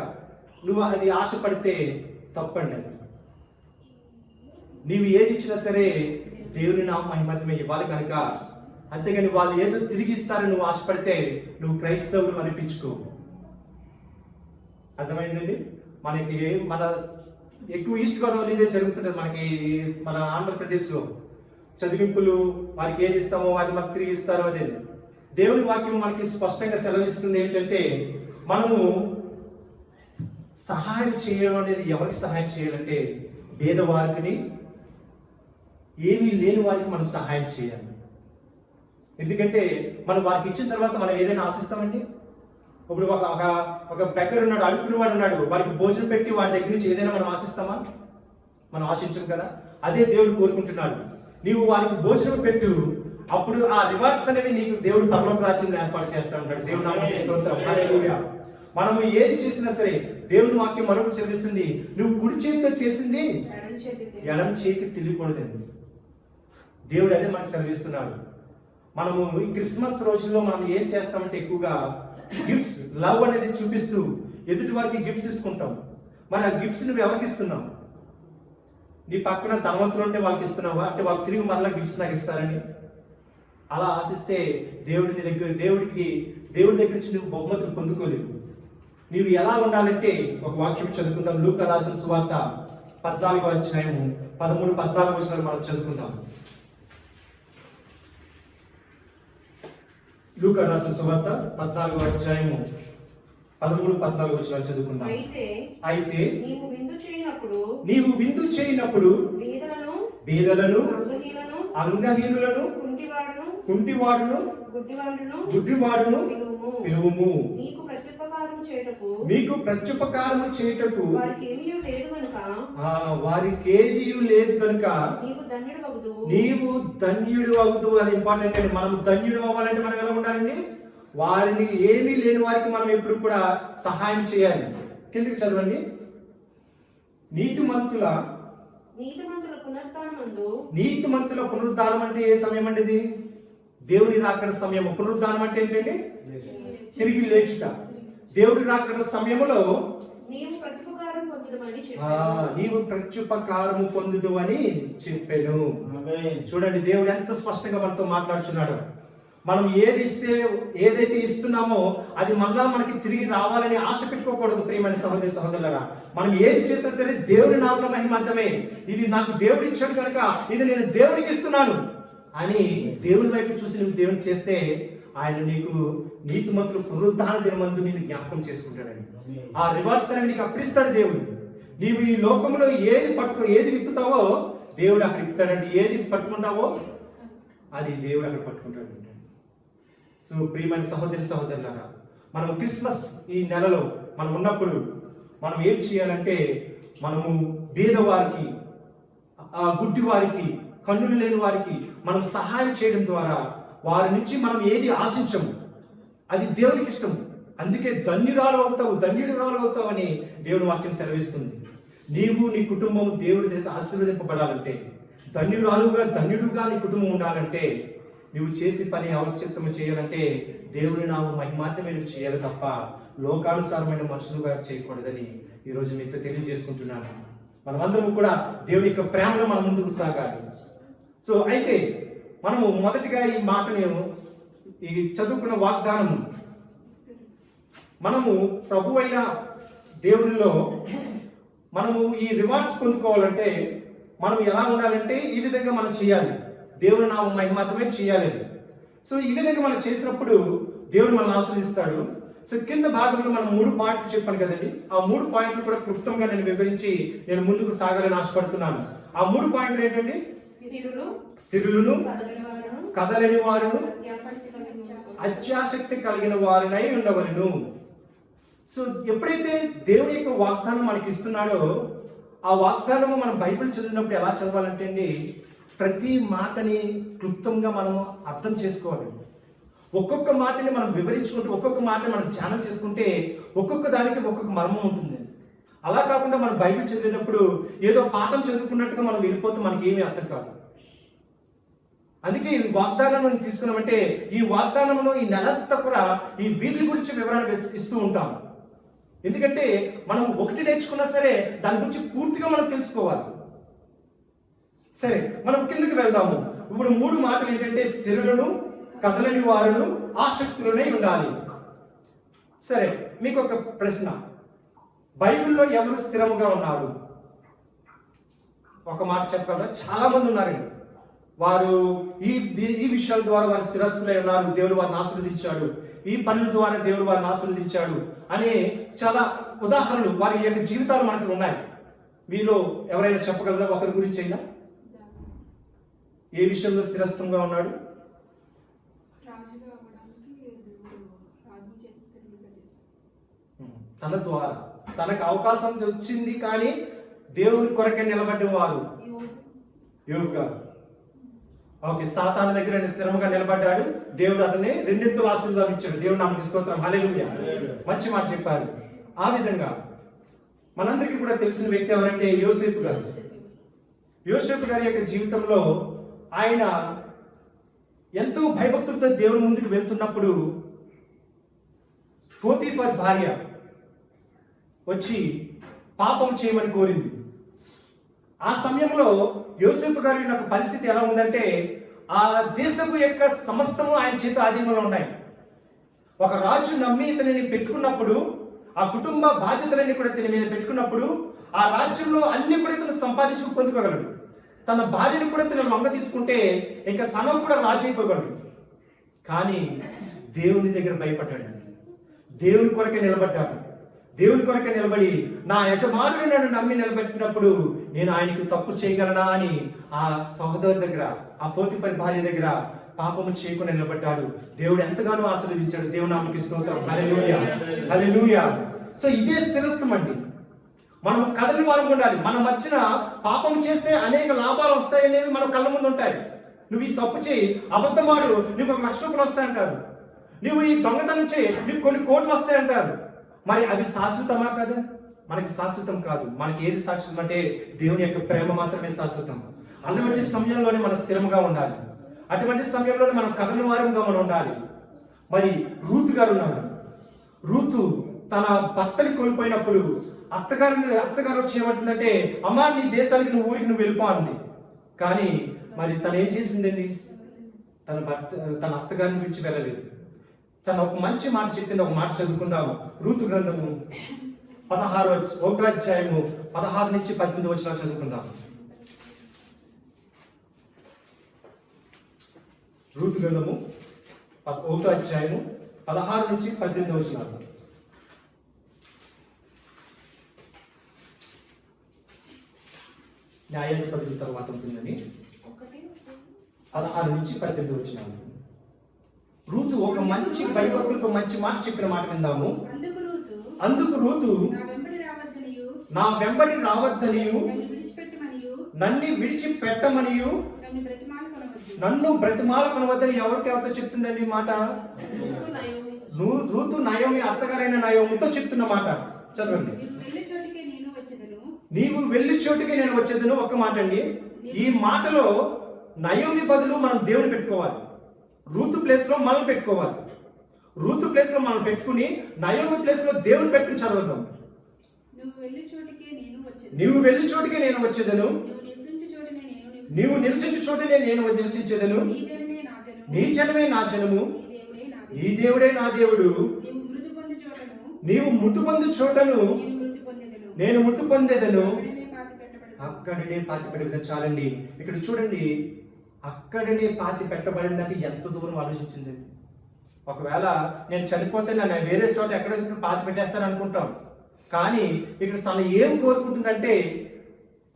నువ్వు అది ఆశపడితే తప్పండి. అది నీవు ఏది ఇచ్చినా సరే దేవుని నామం మహిమార్థమే ఇవ్వాలి కనుక, అంతేగాని వాళ్ళు ఏదో తిరిగి ఇస్తారని నువ్వు ఆశపడితే నువ్వు క్రైస్తవుడు అనిపించుకో. అర్థమైందండి? మనకి మన ఎక్కువ ఈస్ట్ గోదావరి ఇదే జరుగుతుంటుంది. మనకి మన ఆంధ్రప్రదేశ్లో చదివింపులు, వారికి ఏది ఇస్తామో అది మనకు తిరిగి ఇస్తారో అదే. దేవుని వాక్యం మనకి స్పష్టంగా సెలవిస్తుంది ఏంటంటే, మనము సహాయం చేయడం అనేది ఎవరికి సహాయం చేయాలంటే పేదవారికి, ఏమీ లేని వారికి మనం సహాయం చేయాలి. ఎందుకంటే మనం వారికి ఇచ్చిన తర్వాత మనం ఏదైనా ఆశిస్తామండి. ఇప్పుడు ఒక బెగ్గర్ ఉన్నాడు, అడుక్కుని వాడు ఉన్నాడు, వాడికి భోజనం పెట్టి వాడి దగ్గర నుంచి ఏదైనా మనం ఆశిస్తామా? మనం ఆశించం కదా. అదే దేవుడు కోరుకుంటున్నాడు, నీవు వారికి భోజనం పెట్టు, అప్పుడు ఆ రివార్డ్స్ అనేవి నీకు దేవుడు పరలోక రాజ్యంలో ఏర్పాటు చేస్తా ఉంటాడు. దేవుడు నామమునకు స్తోత్రం. హల్లెలూయా. మనము ఏది చేసినా సరే దేవుని వాక్యం మరొకటి చెల్లిస్తుంది, నువ్వు కుడి చేతితో చేసింది ఎడమ చేతికి తెలియకూడదండి. దేవుడు అదే మనకు సెలవిస్తున్నాడు. మనము ఈ క్రిస్మస్ రోజుల్లో మనం ఏం చేస్తామంటే ఎక్కువగా గిఫ్ట్స్, లవ్ అనేది చూపిస్తూ ఎదుటి వారికి గిఫ్ట్స్ ఇస్తుంటాం. మరి ఆ గిఫ్ట్స్ నువ్వు ఎవరికి ఇస్తున్నావు? నీ పక్కన ధనవంతులు ఉంటే వాళ్ళకి ఇస్తున్నావా? అంటే వాళ్ళు తిరిగి మరలా గిఫ్ట్స్ నాకు ఇస్తారని అలా ఆశిస్తే దేవుడి దగ్గర నుంచి నువ్వు బహుమతులు పొందుకోలేవు. నీవు ఎలా ఉండాలంటే ఒక వాక్యం చదువుకుందాం. లూకా రాసిన సువార్త 14వ అధ్యాయము 13-14 వచనాలు మనం చదువుకుందాం. లూకా రాసిన సువార్త 14వ అధ్యాయము 13-14 వచనాలు చదువుకుందాం. అయితే నీవు విందు చేయనప్పుడు బీదలను, అంగహీనులను, కుంటివాడును, గుడ్డివాడును పిలువుము. మీకు ప్రత్యుపకారము చేయుటకు వారికేదియు లేదు కనుక నీవు ధన్యుడు అవుదు. అది ఇంపార్టెంట్ అండి. మనం ధన్యుడు అవ్వాలంటే మనం ఎలా ఉండాలండి? వారిని ఏమీ లేని వారికి మనం ఎప్పుడు కూడా సహాయం చేయాలి. కిందకి చదవండి. నీతిమంతుల పునరుద్ధానం అంటే ఏ సమయం అండి? ఇది దేవుని రాకడ సమయం. పునరుద్ధానం అంటే ఏంటండి? తిరిగి లేచుట. దేవుడి రాకడ సమయంలో నీవు ప్రత్యుపకారము పొందుదు అని చెప్పాను. చూడండి దేవుడు ఎంత స్పష్టంగా మనతో మాట్లాడుచున్నాడు. మనం ఏదైతే ఇస్తున్నామో అది మళ్ళా మనకి తిరిగి రావాలని ఆశ పెట్టుకోకూడదు. ప్రియమైన సహోదరి సహోదరులారా, మనం ఏది చేసినా సరే దేవుని నామమున మహిమార్థమే. ఇది నాకు దేవుడు ఇచ్చాడు కనుక ఇది నేను దేవునికి ఇస్తున్నాను అని దేవుని వైపు చూసి నువ్వు దేవుని చేస్తే ఆయన నీకు నీతిమంతులు పునరుద్ధాన దినమందు నిన్ను జ్ఞాపకం చేసుకుంటాడండి. ఆ రివార్డ్స్ అనేవి నీకు అప్పిస్తాడు దేవుడు. నీవు ఈ లోకంలో ఏది విప్పుతావో దేవుడు అక్కడ ఇప్పుతాడండి. ఏది పట్టుకుంటావో అది దేవుడు అక్కడ పట్టుకుంటాడు. సో ప్రియమైన సహోదరి సహోదరులారా, మనం క్రిస్మస్ ఈ నెలలో మనం ఉన్నప్పుడు మనం ఏం చేయాలంటే, మనము బీదవారికి, గుడ్డి వారికి, కన్నులు లేని వారికి మనం సహాయం చేయడం ద్వారా వారి నుంచి మనం ఏది ఆశించము. అది దేవునికి ఇష్టం. అందుకే ధన్యుడు అవుతావు అని దేవుని వాక్యం సెలవిస్తుంది. నీవు నీ కుటుంబం దేవుడి చేత ఆశీర్వదింపబడాలంటే, ధన్యుడుగా నీ కుటుంబం ఉండాలంటే, నువ్వు చేసి పని అవచిత్తము చేయాలంటే దేవుని నామం మహిమార్థమే నువ్వు చేయాలి తప్ప లోకానుసారమైన మనుషులుగా చేయకూడదని ఈరోజు మీతో తెలియజేసుకుంటున్నాను. మనమందరం కూడా దేవుని యొక్క ప్రేమలో మనం ముందుకు సాగాలి. సో అయితే మనము మొదటిగా ఈ మాటని ఈ చదువుకున్న వాగ్దానము మనము ప్రభు అయిన దేవునిలో మనము ఈ రివార్డ్స్ పొందుకోవాలంటే మనం ఎలా ఉండాలంటే ఈ విధంగా మనం చేయాలి. దేవుని నామం మహిమార్థమే చేయాలి. సో ఈ విధంగా మనం చేసినప్పుడు దేవుడు మనల్ని ఆశీర్వదిస్తాడు. సో కింద భాగంలో మనం 3 పాయింట్లు చెప్పాను కదండి. ఆ 3 పాయింట్లు కూడా క్లుప్తంగా నేను వివరించి నేను ముందుకు సాగాలని ఆశపడుతున్నాను. ఆ 3 పాయింట్లు ఏంటండి? స్థిరులను, కదలని వారును, అత్యాసక్తి కలిగిన వారినై ఉండవలను. సో ఎప్పుడైతే దేవుని యొక్క వాగ్దానం మనకి ఇస్తున్నాడో ఆ వాగ్దానము మనం బైబిల్ చదివినప్పుడు ఎలా చదవాలంటే అండి, ప్రతి మాటని క్లుప్తంగా మనము అర్థం చేసుకోవాలి. ఒక్కొక్క మాటని మనం వివరించుకుంటూ ఒక్కొక్క మాటని మనం ధ్యానం చేసుకుంటే ఒక్కొక్క దానికి ఒక్కొక్క మర్మం ఉంటుంది. అలా కాకుండా మనం బైబిల్ చదివేటప్పుడు ఏదో పాఠం చదువుకున్నట్టుగా మనం వెళ్ళిపోతే మనకి ఏమీ అర్థం కాదు. అందుకే ఈ వాగ్దానం మనం తీసుకున్నామంటే ఈ వాగ్దానంలో ఈ నెలంతా కూడా ఈ వీటి గురించి వివరణ ఇస్తూ ఉంటాం. ఎందుకంటే మనం ఒకటి నేర్చుకున్నా సరే దాని గురించి పూర్తిగా మనం తెలుసుకోవాలి. సరే, మనం కిందకి వెళ్దాము. ఇప్పుడు 3 మాటలు ఏంటంటే స్థిరులను, కదలని వారును, ఆసక్తులనే ఉండాలి. సరే, మీకు ఒక ప్రశ్న, బైబిల్లో ఎవరు స్థిరముగా ఉన్నారు? ఒక మాట చెప్పగలరా? చాలా మంది ఉన్నారండి. వారు ఈ విషయాల ద్వారా వారు స్థిరస్తులై ఉన్నారు, దేవుడు వారిని ఆశీర్వదించాడు, ఈ పనుల ద్వారా దేవుడు వారిని ఆశీర్వదించాడు అనే చాలా ఉదాహరణలు వారి యొక్క జీవితాలు మనకు ఉన్నాయి. మీలో ఎవరైనా చెప్పగలరా ఒకరి గురించి అయినా? ఏ విషయంలో స్థిరత్వంగా ఉన్నాడు? తన ద్వారా తనకు అవకాశం వచ్చింది కానీ దేవుని కొరకే నిలబడ్డ వారు యోబు గారు. ఓకే, సాతాను దగ్గర స్థిరంగా నిలబడ్డాడు, దేవుడు అతన్ని 2 ఆశీర్వాదం ఇచ్చాడు. దేవుడు నామమునకు స్తోత్రం, హల్లెలూయా. మంచి మాట చెప్పారు. ఆ విధంగా మనందరికీ కూడా తెలిసిన వ్యక్తి ఎవరంటే యోసేపు గారు. యోసేపు గారి యొక్క జీవితంలో ఆయన ఎంతో భయభక్తులతో దేవుని ముందుకు వెళ్తున్నప్పుడు పోతీఫర్ భార్య వచ్చి పాపం చేయమని కోరింది. ఆ సమయంలో యోసేపు గారి యొక్క పరిస్థితి ఎలా ఉందంటే ఆ దేశపు యొక్క సమస్తము ఆయన చేత ఆధీనంలో ఉన్నాయి. ఒక రాజు నమ్మి ఇతనిని పెట్టుకున్నప్పుడు, ఆ కుటుంబ బాధ్యతలన్నీ కూడా ఇతని మీద పెట్టుకున్నప్పుడు ఆ రాజ్యంలో అన్ని కూడా ఇతను సంపాదించుకు పొందుకోగలడు. తన భార్యను కూడా ఇతను లొంగ తీసుకుంటే ఇంకా తనకు కూడా రాజు అయిపోగలడు. కానీ దేవుని దగ్గర భయపడ్డాడు, దేవుని కొరకే నిలబడ్డాడు. దేవుని కొరకే నిలబడి నా యజమానుని నన్ను నమ్మి నిలబెట్టినప్పుడు నేను ఆయనకు తప్పు చేయగలనా అని ఆ సహోదరు దగ్గర, ఆ పోతీఫర్ భార్య దగ్గర పాపము చేయకుండా నిలబడ్డాడు. దేవుడు ఎంతగానో ఆశీర్వదించాడు. దేవుని నామమునకు స్తోత్రం, హల్లెలూయా, హల్లెలూయా. సో ఇదే స్థిరత్వం అండి. మనం కదలి వారం ఉండాలి. మన మధ్యన పాపం చేస్తే అనేక లాభాలు వస్తాయనేవి మన కళ్ళ ముందు ఉంటాయి. నువ్వు ఈ తప్పు చేయి, అబద్ధమాడు, నీకు 1 లక్ష రూపాయలు వస్తాయంటారు. నువ్వు ఈ దొంగతనం చేయి, నీకు కొన్ని కోట్లు వస్తాయంటారు. మరి అవి శాశ్వతమా కాదు? మనకి శాశ్వతం కాదు. మనకి ఏది శాశ్వతం అంటే దేవుని యొక్క ప్రేమ మాత్రమే శాశ్వతం. అటువంటి సమయంలోనే మనం స్థిరంగా ఉండాలి. అటువంటి సమయంలోనే మనం కథన వారంగా మనం ఉండాలి. మరి రూతు గారు ఉన్నారు. రూతు తన భర్తని కోల్పోయినప్పుడు అత్తగారు వచ్చి ఏమంటుందంటే, అమ్మా నీ దేశానికి నువ్వు ఊరికి నువ్వు వెళ్ళిపో అంది. కానీ మరి తను ఏం చేసిందండి? తన అత్తగారిని విడిచి వెళ్ళలేదు. తను ఒక మంచి మాట చెప్పింది. ఒక మాట చదువుకుందాము. రూతు గ్రంథము 1 అధ్యాయము 16 నుంచి 18 వచనాలు చదువుకుందాం. రూతు గ్రంథము 1 అధ్యాయము 16 నుంచి 18 వచనాలు. న్యాయాధిపతుల తర్వాత ఉంటుందని 16 నుంచి 18 వచనాలు. రూతు ఒక మంచి భయభక్తులతో మంచి మాట చెప్పిన మాట విందాము. అందుకు రూతు నా వెంబడి రావద్దనియు నన్ను విడిచిపెట్టమనియు నన్ను బ్రతిమాలకొనవద్దని ఎవరితో చెప్తుందండి మాట? రూతు నయోమి అత్తగారైన నయోమితో చెప్తున్న మాట. చదవండి. నీవు వెళ్ళి చోటుకి నేను వచ్చేదను. ఒక్క మాట అండి, ఈ మాటలో నయోమి బదులు మనం దేవుని పెట్టుకోవాలి. రూతు ప్లేస్ లో మనం పెట్టుకోవాలి. రూతు ప్లేస్ లో మనం పెట్టుకుని నయోమి ప్లేస్ లో దేవుని పెట్టుకుని చదవద్దాం. నువ్వు వెళ్ళి చోటికే నేను వచ్చేదను. నీవు వెళ్ళి చోటుకే నేను వచ్చేదను. నీవు నివసించు చోటనే నేను నివసించేదను. నీ జనమే నా జనము, నీ దేవుడే నా దేవుడు. నీవు మృతి పొందు చోటను నేను మృతి పొందేదను. అక్కడనే పాతి పెట్టబడి. చాలండి, ఇక్కడ చూడండి, అక్కడనే పాతి పెట్టబడిందంటే ఎంత దూరం ఆలోచించింది. ఒకవేళ నేను చనిపోతే నన్ను వేరే చోట ఎక్కడ పాతి పెట్టేస్తాను అనుకుంటాం. కానీ ఇక్కడ తను ఏం కోరుకుంటుందంటే,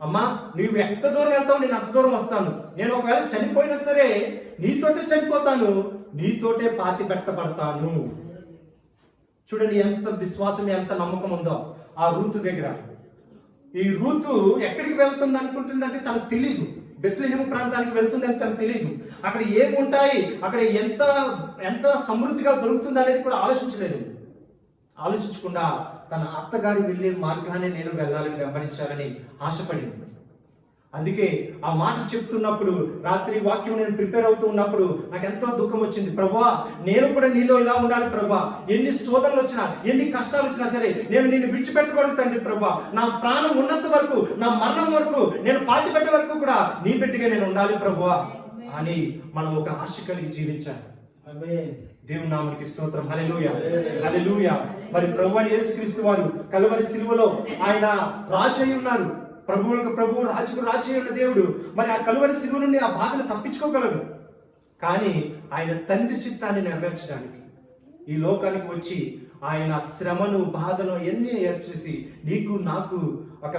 అమ్మా నువ్వు ఎంత దూరం వెళ్తావు, నేను అంత దూరం వస్తాను. నేను ఒకవేళ చనిపోయినా సరే నీతోటే చనిపోతాను, నీతోటే పాతి పెట్టబడతాను. చూడండి ఎంత విశ్వాసం, ఎంత నమ్మకం ఉందో ఆ రూతు దగ్గర. ఈ రూతు ఎక్కడికి వెళ్తుంది అనుకుంటుందంటే తనకు తెలియదు. బెత్లెహేము ప్రాంతానికి వెళ్తుందని తనకు తెలియదు. అక్కడ ఏమి ఉంటాయి, అక్కడ ఎంత ఎంత సమృద్ధిగా దొరుకుతుంది అనేది కూడా ఆలోచించలేదు. ఆలోచించకుండా తన అత్తగారు వెళ్ళే మార్గానే నేను వెళ్ళాలని, వెంబడించాలని ఆశపడింది. అందుకే ఆ మాట చెప్తున్నప్పుడు, రాత్రి వాక్యం నేను ప్రిపేర్ అవుతూ ఉన్నప్పుడు నాకు ఎంతో దుఃఖం వచ్చింది. ప్రభువా, నేను కూడా నీలో ఇలా ఉండాలి ప్రభువా. ఎన్ని శోధనలు వచ్చినా, ఎన్ని కష్టాలు వచ్చినా సరే నేను నిన్ను విడిచిపెట్టకూడదు తండ్రి ప్రభువా. నా ప్రాణం ఉన్నంత వరకు, నా మరణం వరకు, నేను పాతి పెట్టే వరకు కూడా నీ బిడ్డగా నేను ఉండాలి ప్రభువా అని మనం ఒక ఆశ కలిగి జీవించాలి. దేవుని నామమునకు స్తోత్రం. హల్లెలూయా, హల్లెలూయా. మరి ప్రభువైన యేసుక్రీస్తు వారు కల్వరి సిలువలో ఆయన రాజు అయి ఉన్నారు. ప్రభువులకు ప్రభువు, రాజుకు రాజు అయి ఉన్న దేవుడు. మరి ఆ కల్వరి సిలువ నుండి ఆ బాధను తప్పించుకోగలరు. కానీ ఆయన తండ్రి చిత్తాన్ని నెరవేర్చడానికి ఈ లోకానికి వచ్చి ఆయన శ్రమను, బాధను ఎన్ని ఏర్చేసి నీకు నాకు ఒక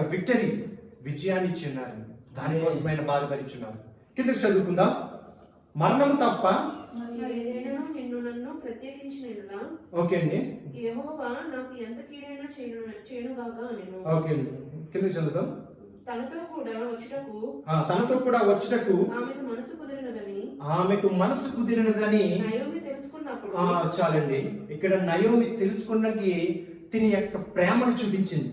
విజయాన్ని ఇచ్చి ఉన్నారు. దానికోసమైన బాధ భరించున్నారు. కిందకి చదువుకుందాం. మరణము తప్ప ఓకే అండి, ఓకే అండి, కిందకి చదువుతాం. తనతో కూడా వచ్చుటకు ఆమెకు మనసు కుదిరినదని చాలండి. ఇక్కడ నయోమి తెలుసుకున్నకి తిని యొక్క ప్రేమను చూపించింది.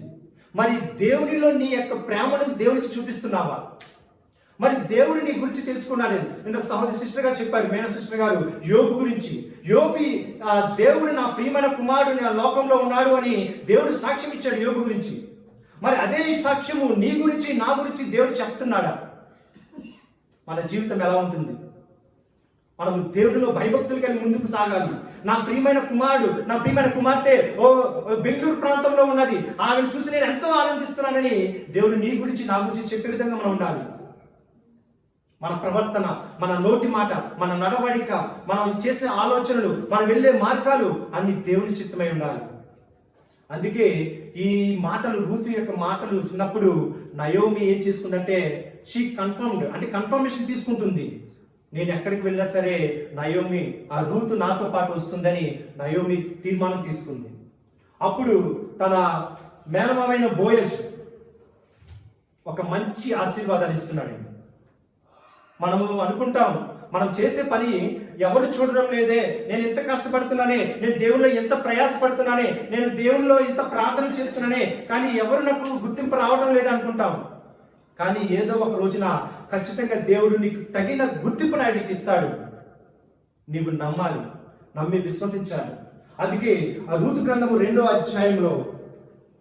మరి దేవునిలో నీ యొక్క ప్రేమను దేవునికి చూపిస్తున్నావా? మరి దేవుడు నీ గురించి తెలుసుకున్నాడు. ఇంకొక సహోదరి సిస్టర్ గారు చెప్పారు, మేన సిస్టర్ గారు, యోబు గురించి. యోబి దేవుడు నా ప్రియమైన కుమారుడు నా లోకంలో ఉన్నాడు అని దేవుడు సాక్ష్యం ఇచ్చాడు యోబు గురించి. మరి అదే సాక్ష్యము నీ గురించి, నా గురించి దేవుడు చెప్తున్నాడా? మన జీవితం ఎలా ఉంటుంది? మనం దేవుడిలో భయభక్తులు కలిగి ముందుకు సాగాలి. నా ప్రియమైన కుమారుడు, నా ప్రియమైన కుమార్తె బెంగళూరు ప్రాంతంలో ఉన్నది, ఆమెను చూసి నేను ఎంతో ఆనందిస్తున్నానని దేవుడు నీ గురించి, నా గురించి చెప్పే విధంగా మనం ఉండాలి. మన ప్రవర్తన, మన నోటి మాట, మన నడవడిక, మనం చేసే ఆలోచనలు, మనం వెళ్ళే మార్గాలు అన్ని దేవుని చిత్తమై ఉండాలి. అందుకే ఈ మాటలు, రూతు యొక్క మాటలు ఉన్నప్పుడు నయోమి ఏం చేసుకుందంటే షీ కన్ఫర్మ్డ్, అంటే కన్ఫర్మేషన్ తీసుకుంటుంది. నేను ఎక్కడికి వెళ్ళినా సరే నయోమి, ఆ రూతు నాతో పాటు వస్తుందని నయోమి తీర్మానం తీసుకుంది. అప్పుడు తన మేనమామైన బోయజ్ ఒక మంచి ఆశీర్వాదాన్ని ఇస్తున్నాడు. మనము అనుకుంటాం, మనం చేసే పని ఎవరు చూడడం లేదే, నేను ఎంత కష్టపడుతున్నానే, నేను దేవుల్లో ఎంత ప్రయాసపడుతున్నానే, నేను దేవుల్లో ఎంత ప్రార్థన చేస్తున్నానే, కానీ ఎవరు నాకు గుర్తింపు రావడం లేదనుకుంటాం. కానీ ఏదో ఒక రోజున ఖచ్చితంగా దేవుడు నీకు తగిన గుర్తింపును ఆయనకి ఇస్తాడు. నీవు నమ్మాలి, నమ్మి విశ్వసించాలి. అందుకే ఆ రూతు గ్రంథము 2వ అధ్యాయంలో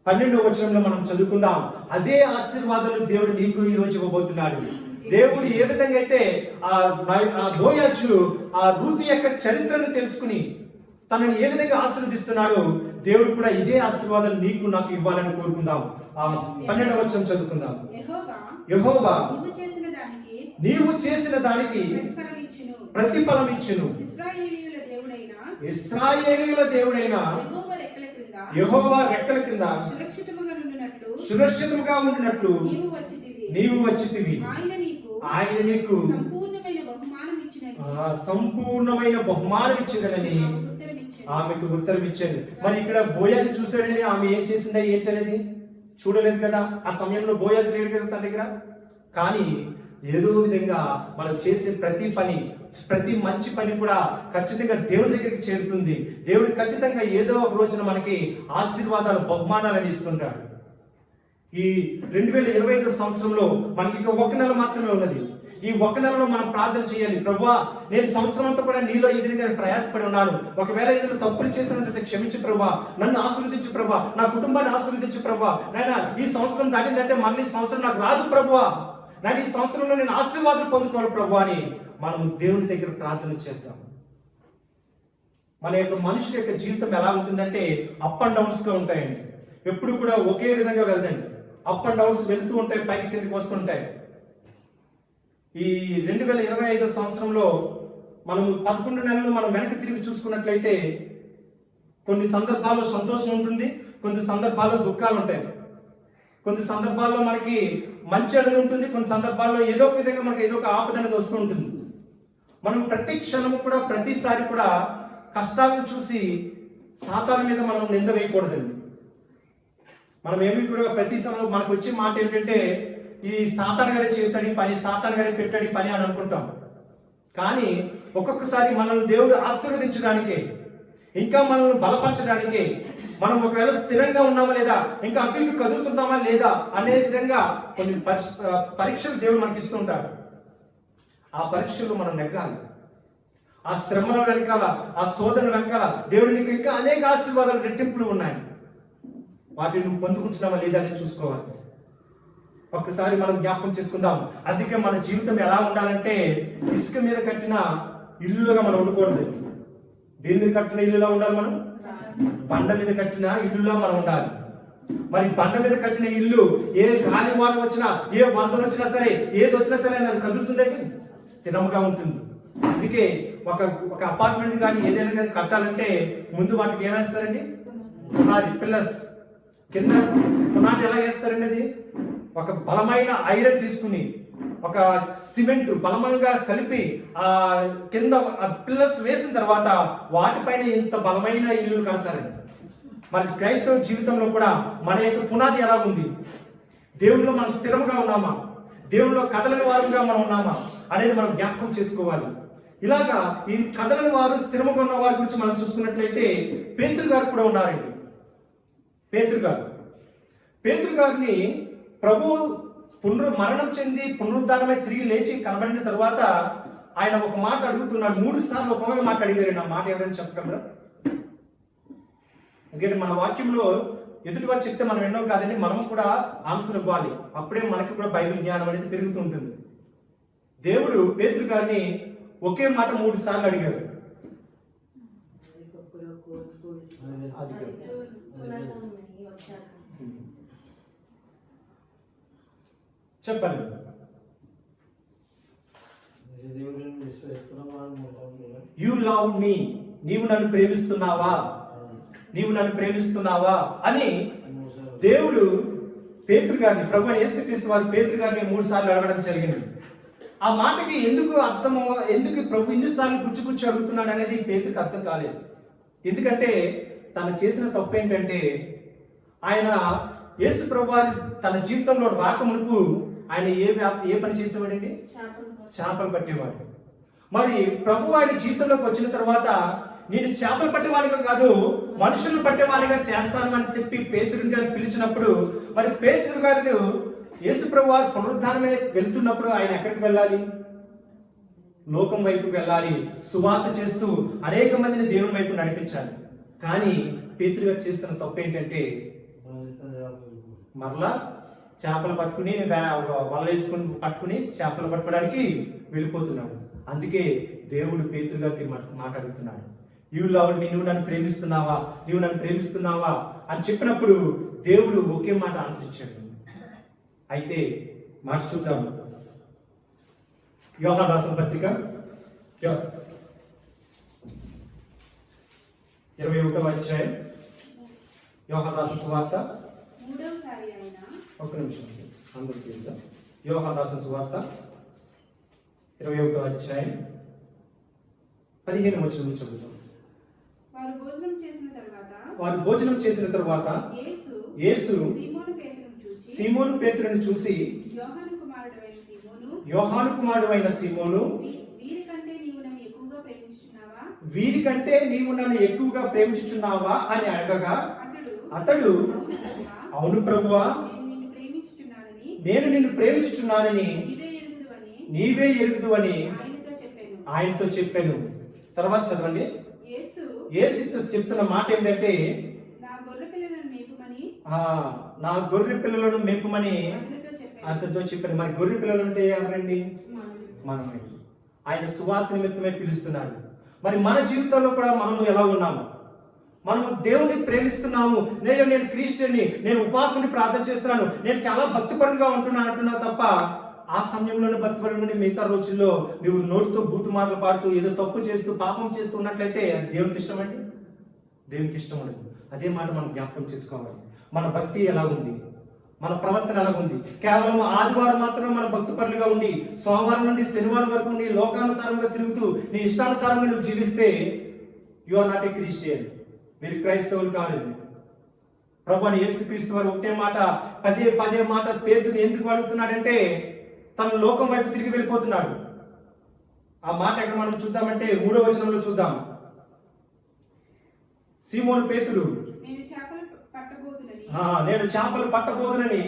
12వ వచనంలో మనం చదువుకుందాం. అదే ఆశీర్వాదాలు దేవుడు నీకు ఈ రోజు ఇవ్వబోతున్నాడు. దేవుడు ఏ విధంగా అయితే ఆ బోయాజు ఆ రూతు యొక్క చరిత్రను తెలుసుకుని తనని ఏ విధంగా ఆశీర్వదిస్తున్నాడో, దేవుడు కూడా ఇదే ఆశీర్వాదాలు నీకు నాకు ఇవ్వాలని కోరుకుందాం. 12వ వచనం చదువుకుందాం. యెహోవా నీవు చేసిన దానికి ప్రతిఫలం ఇచ్చును. ఇశ్రాయేలీయుల దేవుడైన యెహోవా రెక్కల కింద సురక్షితముగా ఉండినట్లు నీవు వచ్చితివి. ఆయన నీకు సంపూర్ణమైన బహుమానం ఇచ్చిందని ఆమెకు ఉత్తరం ఇచ్చాడు. మరి ఇక్కడ బోయాజు చూశాడని ఆమె ఏం చేసిందా ఏంటనేది చూడలేదు కదా. ఆ సమయంలో బోయాజు లేడు కదా తన దగ్గర. కానీ ఏదో విధంగా మనం చేసే ప్రతి పని, ప్రతి మంచి పని కూడా ఖచ్చితంగా దేవుడి దగ్గరికి చేరుతుంది. దేవుడు ఖచ్చితంగా ఏదో ఒక రోజున మనకి ఆశీర్వాదాలు, బహుమానాలను ఇస్తుంటాడు. ఈ 2025 సంవత్సరంలో మనకి ఇంకా ఒక నెల మాత్రమే ఉన్నది. ఈ ఒక నెలలో మనం ప్రార్థన చేయాలి. ప్రభువా, నేను సంవత్సరం అంతా కూడా నీలో ఈ విధంగా ప్రయాసపడి ఉన్నాను. ఒకవేళ ఏదైనా తప్పులు చేసినట్లయితే క్షమించు ప్రభువా, నన్ను ఆశీర్వదించు ప్రభువా, నా కుటుంబాన్ని ఆశీర్వదించు ప్రభువా. నాయనా, ఈ సంవత్సరం దాటిందంటే మళ్ళీ ఈ సంవత్సరం నాకు రాదు ప్రభువా, నాయన ఈ సంవత్సరంలో నేను ఆశీర్వాదం పొందుకోవాలి ప్రభువా అని మనం దేవుని దగ్గర ప్రార్థన చేద్దాం. మన యొక్క మనుషుల యొక్క జీవితం ఎలా ఉంటుందంటే అప్ అండ్ డౌన్స్ గా ఉంటాయండి. ఎప్పుడు కూడా ఒకే విధంగా వెళ్దండి. అప్ అండ్ డౌన్స్ వెళ్తూ ఉంటాయి, పైకి కిందకి వస్తుంటాయి. ఈ 2025 సంవత్సరంలో మనం 11 నెలలు మనం వెనక్కి తిరిగి చూసుకున్నట్లయితే కొన్ని సందర్భాల్లో సంతోషం ఉంటుంది, కొన్ని సందర్భాల్లో దుఃఖాలు ఉంటాయి. కొన్ని సందర్భాల్లో మనకి మంచి అనేది ఉంటుంది, కొన్ని సందర్భాల్లో ఏదో ఒక విధంగా మనకి ఏదో ఒక ఆపద అనేది వస్తూ ఉంటుంది. మనం ప్రతి క్షణము కూడా ప్రతిసారి కూడా కష్టాలను చూసి సాతాను మీద మనం నింద వేయకూడదండి. మనం ఏమి కూడా ప్రతిసారి మనకు వచ్చే మాట ఏంటంటే ఈ సాతాను గడే చేశాడు ఈ పని, సాతాను గడే పెట్టాడు ఈ పని అని అనుకుంటాం. కానీ ఒక్కొక్కసారి మనల్ని దేవుడు ఆశీర్వదించడానికి, ఇంకా మనల్ని బలపరచడానికి, మనం ఒకవేళ స్థిరంగా ఉన్నామా లేదా, ఇంకా అటు ఇటు కదులుతున్నామా లేదా అనే విధంగా కొన్ని పరీక్షలు దేవుడు మనకి ఇస్తుంటాడు. ఆ పరీక్షలు మనం నెగ్గాలి. ఆ శ్రమల వెనకాల, ఆ శోధన వెనకాల దేవుడు నీకు ఇంకా అనేక ఆశీర్వాదాలు రెట్టింపులు ఉన్నాయి. వాటిని నువ్వు పొందుకుంటున్నావా లేదా అని చూసుకోవాలి. ఒక్కసారి మనం జ్ఞాపకం చేసుకుందాం. అందుకే మన జీవితం ఎలా ఉండాలంటే ఇసుక మీద కట్టిన ఇల్లుగా మనం ఉండకూడదు. దేని మీద కట్టిన ఇల్లులా ఉండాలి? మనం బండ మీద కట్టిన ఇల్లులా మనం ఉండాలి. మరి బండ మీద కట్టిన ఇల్లు ఏ గాలి వాన వచ్చినా, ఏ వరదలు వచ్చినా సరే, ఏది వచ్చినా సరే అది కదులుతుందండి, స్థిరంగా ఉంటుంది. అందుకే ఒక అపార్ట్మెంట్ కానీ ఏదైనా కానీ కట్టాలంటే ముందు వాటికి ఏమేస్తారండి? పునాది, పిల్లర్స్. కింద పునాది ఎలా వేస్తారండి? అది ఒక బలమైన ఐరన్ తీసుకుని ఒక సిమెంట్ బలమైనగా కలిపి ఆ కింద పిల్లర్స్ వేసిన తర్వాత వాటిపైన ఇంత బలమైన ఇల్లు కడతారండి. మరి క్రైస్తవ జీవితంలో కూడా మన యొక్క పునాది ఎలా ఉంది? దేవునిలో మనం స్థిరంగా ఉన్నామా? దేవునిలో కదలని వారుగా మనం ఉన్నామా అనేది మనం జ్ఞాపకం చేసుకోవాలి. ఇలాగా ఈ కదలని వారు, స్థిరంగా ఉన్న వారి గురించి మనం చూసుకున్నట్లయితే పేతురు గారు కూడా ఉన్నారండి. పేతురు గారిని ప్రభు మరణం చెంది పునరుద్ధానమై తిరిగి లేచి కనబడిన తర్వాత ఆయన ఒక మాట అడుగుతున్నాడు. 3 సార్లు ఒకే మాట అడిగారు. నా మాట ఎవరైనా చెప్పగలరా? ఎందుకంటే మన వాక్యంలో ఎదుటివారు చెప్తే మనం ఎన్నో కాదని మనం కూడా ఆన్సర్ ఇవ్వాలి. అప్పుడే మనకి కూడా బైబిల్ జ్ఞానం అనేది పెరుగుతుంటుంది. దేవుడు పేతురు గారిని ఒకే మాట 3 సార్లు అడిగారు. చెప్పండి. యు లవ్ మీ, నీవు నన్ను ప్రేమిస్తున్నావా, నీవు నన్ను ప్రేమిస్తున్నావా అని దేవుడు పేతురు గారిని, ప్రభు యేసుక్రీస్తు వారి పేతురు గారిని 3 సార్లు అడగడం జరిగింది. ఆ మాటకి ఎందుకు ప్రభు ఇన్నిసార్లు గుచ్చి అడుగుతున్నాడు అనేది పేతురికి అర్థం కాలేదు. ఎందుకంటే తను చేసిన తప్పు ఏంటంటే ఆయన యేసు ప్రభు తన జీవితంలో రాకమునుపు ఆయన ఏ పని చేసేవాడండి? చేపలు పట్టేవాడు. మరి ప్రభు ఆయన జీవితంలోకి వచ్చిన తర్వాత నేను చేపలు పట్టేవాడిగా కాదు, మనుషులను పట్టేవాడిగా చేస్తాను అని చెప్పి పేతురు గారిని పిలిచినప్పుడు, మరి పేతురు గారు యేసు ప్రభు వారు పునరుద్ధానమే వెళ్తున్నప్పుడు ఆయన ఎక్కడికి వెళ్ళాలి? లోకం వైపు వెళ్ళాలి. సువార్త చేస్తూ అనేక మందిని దేవుని వైపు నడిపించాలి. కానీ పేతురు గారు చేస్తున్న తప్పు ఏంటంటే మరలా చేపలు పట్టుకుని వల వేసుకుని పట్టుకుని చేపలు పట్టుకోవడానికి వెళ్ళిపోతున్నాడు. అందుకే దేవుడు పేతురు గారికి మాట్లాడుతున్నాడు. యు లవ్ మీ, నువ్వు నన్ను ప్రేమిస్తున్నావా, నువ్వు నన్ను ప్రేమిస్తున్నావా అని చెప్పినప్పుడు దేవుడు ఒకే మాట ఆశించాడు. అయితే మాట చూద్దాం. యోహాను రాసిన పత్రిక 21వ అధ్యాయం, యోహాను రాసిన సువార్త 3వసారి అయినా, ఒక నిమిషం అందరికీ చూద్దాం. యోహాను రాసిన సువార్త 21వ అధ్యాయం 15వ వచనం చదువుతాం. వారు భోజనం చేసిన తర్వాత యేసు సీమోను పేతురును చూసి, యోహాను కుమారుడైన సీమోను, వీరికంటే నీవు నన్ను ఎక్కువగా ప్రేమించుచున్నావా అని అడగగా అతడు, అవును ప్రభువా, నేను నిన్ను ప్రేమించుచున్నానని నీవే ఎరుగుదు అని ఆయనతో చెప్పాను. తర్వాత చదవండి. యేసు చెప్తున్న మాట ఏంటంటే, నా గొర్రె పిల్లలను మేపమని అతనితో చెప్పాను. మరి గొర్రె పిల్లలు అంటే ఎవరండి? మనమే. ఆయన సువార్త నిమిత్తమే పిలుస్తున్నాడు. మరి మన జీవితంలో కూడా మనము ఎలా ఉన్నాము? మనము దేవుని ప్రేమిస్తున్నాము, నేను క్రిస్టియన్ని, నేను ఉపవాసం ప్రార్థన చేస్తున్నాను, నేను చాలా భక్తిపరంగా ఉంటున్నాను అంటున్నావు తప్ప ఆ సమయంలోనే భక్తిపరంగా మిగతా రోజుల్లో నువ్వు నోటితో బూతు మాటలు పాడుతూ ఏదో తప్పు చేస్తూ పాపం చేస్తూ ఉన్నట్లయితే అది దేవునికి ఇష్టం అండి? దేవునికి ఇష్టం ఉండదు. అదే మాట మనం జ్ఞాపకం చేసుకోవాలి. మన భక్తి ఎలా ఉంది, మన ప్రవర్తన ఎలా ఉంది? కేవలం ఆదివారం మాత్రమే మన భక్తిపరులుగా ఉండి సోమవారం నుండి శనివారం వరకు నీ లోకానుసారంగా తిరుగుతూ నీ ఇష్టానుసారంగా నువ్వు జీవిస్తే you are not a Christian. మీరు క్రైస్తవులు కాదు. ప్రభువైన యేసుక్రీస్తు వారు ఒకటే మాట పదే మాట పేతురుని ఎందుకు అడుగుతున్నాడంటే తన లోకం వైపు తిరిగి వెళ్ళిపోతున్నాడు. ఆ మాట ఎక్కడ మనం చూద్దామంటే 3వ వచనంలో చూద్దాం. సీమోను పేతురు నేను చేపలు పట్టబోదునని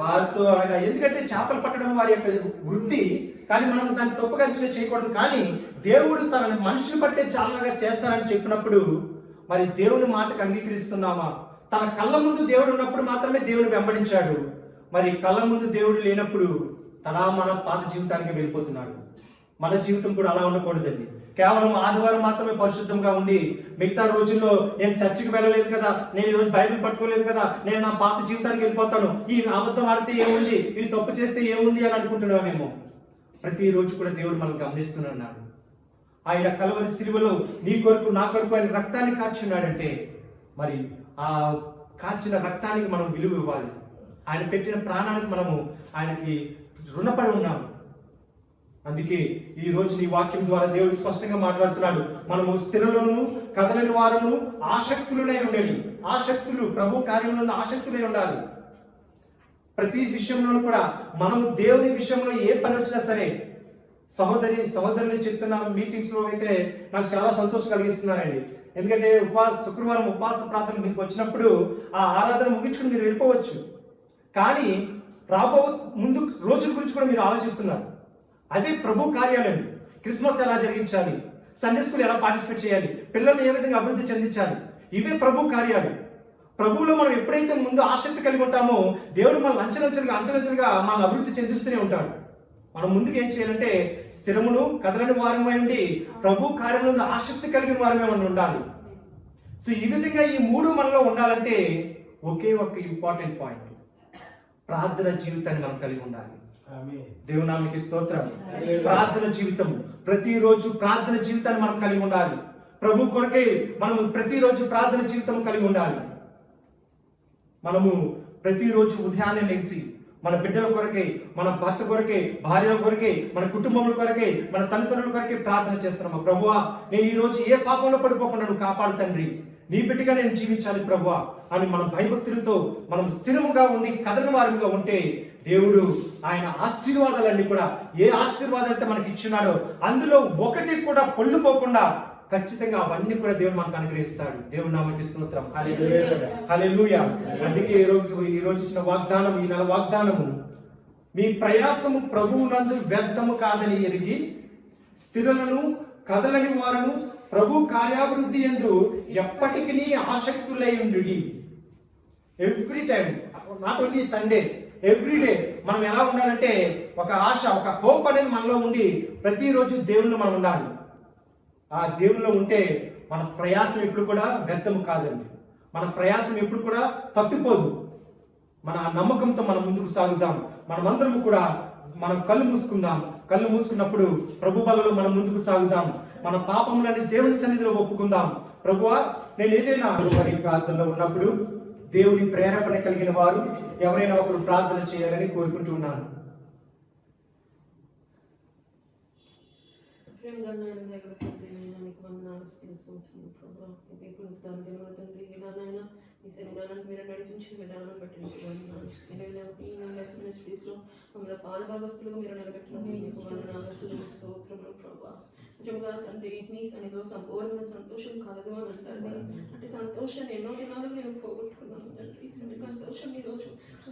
వారితో అనగా, ఎందుకంటే చేపలు పట్టడం వారి యొక్క వృత్తి, కానీ మనం దాన్ని తప్పుగా అంచనా చేయకూడదు. కానీ దేవుడు తనని మనుషులు పట్టే చాలాగా చేస్తారని చెప్పినప్పుడు మరి దేవుని మాటకు అంగీకరిస్తున్నామా? తన కళ్ళ ముందు దేవుడు ఉన్నప్పుడు మాత్రమే దేవుడు వెంబడించాడు. మరి కళ్ళ ముందు దేవుడు లేనప్పుడు మన పాత జీవితానికి వెళ్ళిపోతున్నాడు. మన జీవితం కూడా అలా ఉండకూడదండి. కేవలం ఆదివారం మాత్రమే పరిశుద్ధంగా ఉండి మిగతా రోజుల్లో నేను చర్చికి వెళ్ళలేదు కదా, నేను ఈరోజు బైబిల్ పట్టుకోలేదు కదా, నేను నా పాత జీవితానికి వెళ్ళిపోతాను, ఈ అబద్ధం ఆడితే ఏముంది, ఈ తప్పు చేస్తే ఏముంది అని అనుకుంటున్నామేమో. ప్రతిరోజు కూడా దేవుడు మనం గమనిస్తున్నాడు. ఆయన కలవరి సిలువలో నీ కొరకు నా కొరకు ఆయన రక్తాన్ని కార్చున్నాడంటే మరి ఆ కార్చిన రక్తానికి మనం విలువ ఇవ్వాలి. ఆయన పెట్టిన ప్రాణానికి మనము ఆయనకి రుణపడి ఉన్నాము. అందుకే ఈ రోజు నీ వాక్యం ద్వారా దేవుడు స్పష్టంగా మాట్లాడుతున్నాడు. మనము స్థిరలను కదలని వారును ఆసక్తులనే ఉండాలి. ఆసక్తులు ప్రభు కార్యంలో ఆసక్తులే ఉండాలి. ప్రతి విషయంలోనూ కూడా మనము దేవుని విషయంలో ఏ పని వచ్చినా సరే, సహోదరులు చెప్తున్న మీటింగ్స్ లో అయితే నాకు చాలా సంతోషం కలిగిస్తున్నారండి. ఎందుకంటే శుక్రవారం ఉపవాస ప్రార్థన మీకు వచ్చినప్పుడు ఆ ఆరాధన ముగించుకుని మీరు వెళ్ళిపోవచ్చు, కానీ రాబో ముందు రోజుల గురించి కూడా మీరు ఆలోచిస్తున్నారు. అదే ప్రభు కార్యాలండి. క్రిస్మస్ ఎలా జరిగించాలి, సండే స్కూల్ ఎలా పార్టిసిపేట్ చేయాలి, పిల్లల్ని ఏ విధంగా అభివృద్ధి చెందించాలి, ఇవే ప్రభు కార్యాలు. ప్రభువులో మనం ఎప్పుడైతే ముందు ఆసక్తి కలిగి ఉంటామో దేవుడు మనల్ని అంచెలంచెలుగా మనల్ని అభివృద్ధి చెందిస్తూనే ఉంటాడు. మనం ముందుకు ఏం చేయాలంటే స్థిరమును కదలని వారమై ఉండి ప్రభు కార్యంలో ఆసక్తి కలిగిన వారమే మనం ఉండాలి. సో ఈ విధంగా ఈ 3 మనలో ఉండాలంటే ఒకే ఒక ఇంపార్టెంట్ పాయింట్, ప్రార్థన జీవితాన్ని మనం కలిగి ఉండాలి. దేవుని నామమునకు స్తోత్రం. ప్రార్థన జీవితం, ప్రతిరోజు ప్రార్థన జీవితాన్ని మనం కలిగి ఉండాలి. ప్రభు కొరకే మనము ప్రతిరోజు ప్రార్థన జీవితం కలిగి ఉండాలి. మనము ప్రతిరోజు ఉదయాన్నే లెగిసి మన బిడ్డల కొరకే, మన భర్త కొరకే, భార్యల కొరకే, మన కుటుంబముల కొరకే, మన తల్లిదండ్రుల కొరకే ప్రార్థన చేస్తున్నాము. ప్రభువా, నేను ఈ రోజు ఏ పాపంలో పడిపోకుండా నువ్వు కాపాడు తండ్రి, నీ బిడ్డగా నేను జీవించాలి ప్రభువా అని మనం భయభక్తులతో మనం స్థిరముగా ఉండి కదలని వారిగా ఉంటే దేవుడు ఆయన ఆశీర్వాదాలన్నీ కూడా, ఏ ఆశీర్వాదాలు అయితే మనకి ఇచ్చినాడో అందులో ఒకటి కూడా పొల్లుపోకుండా ఖచ్చితంగా అవన్నీ కూడా దేవుడు మనకు అనుగ్రహిస్తాడు. దేవుడి నామమునకు స్తోత్రం. హల్లెలూయా. అందుకే ఈ రోజు ఇచ్చిన వాగ్దానం, ఈ నెల వాగ్దానము, మీ ప్రయాసము ప్రభువునందు వ్యర్థము కాదని ఎరిగి స్థిరులను కదలని వారును ప్రభు కార్యాభివృద్ధి యందు ఎప్పటికీ ఆసక్తులై ఉండుడి. Every time, not only Sunday, every day మనం ఎలా ఉండాలంటే ఒక ఆశ, ఒక హోప్ అనేది మనలో ఉండి ప్రతిరోజు దేవుళ్ళు మనం ఉండాలి. ఆ దేవుల్లో ఉంటే మన ప్రయాసం ఎప్పుడు కూడా వ్యర్థం కాదండి. మన ప్రయాసం ఎప్పుడు కూడా తప్పిపోదు. మన నమ్మకంతో మనం ముందుకు సాగుదాం. మనమందరం కూడా మనం కళ్ళు మూసుకుందాం. కళ్ళు మూసుకున్నప్పుడు ప్రభు బలలో మనం ముందుకు సాగుదాం. మన పాపములని దేవుని సన్నిధిలో ఒప్పుకుందాం. ప్రభువా, నేను ఏదైనా ప్రార్థనలో ఉన్నప్పుడు దేవుని ప్రేరేపణ కలిగిన వారు ఎవరైనా ఒకరు ప్రార్థన చేయాలని కోరుకుంటున్నాను. తండ్రి సన్నిధానానికి మీరు నడిపించిన విధానం బట్టి నీకు వందనాలు. ఈ మినిస్ట్రీస్లో మమ్మల్ని పాలుభాగస్తులుగా మీరు నిలబెట్టినందుకు నీకు వందనాలు, స్తుతులు, స్తోత్రములు ప్రభా. నిజంగా తండ్రి నీ సన్నిధిలో సంపూర్ణమైన సంతోషం కలదు అని అంటారు. అంటే సంతోషాన్ని ఎన్నో దినాలు నేను పోగొట్టుకున్నాను తండ్రి. అంటే సంతోషం ఈ రోజు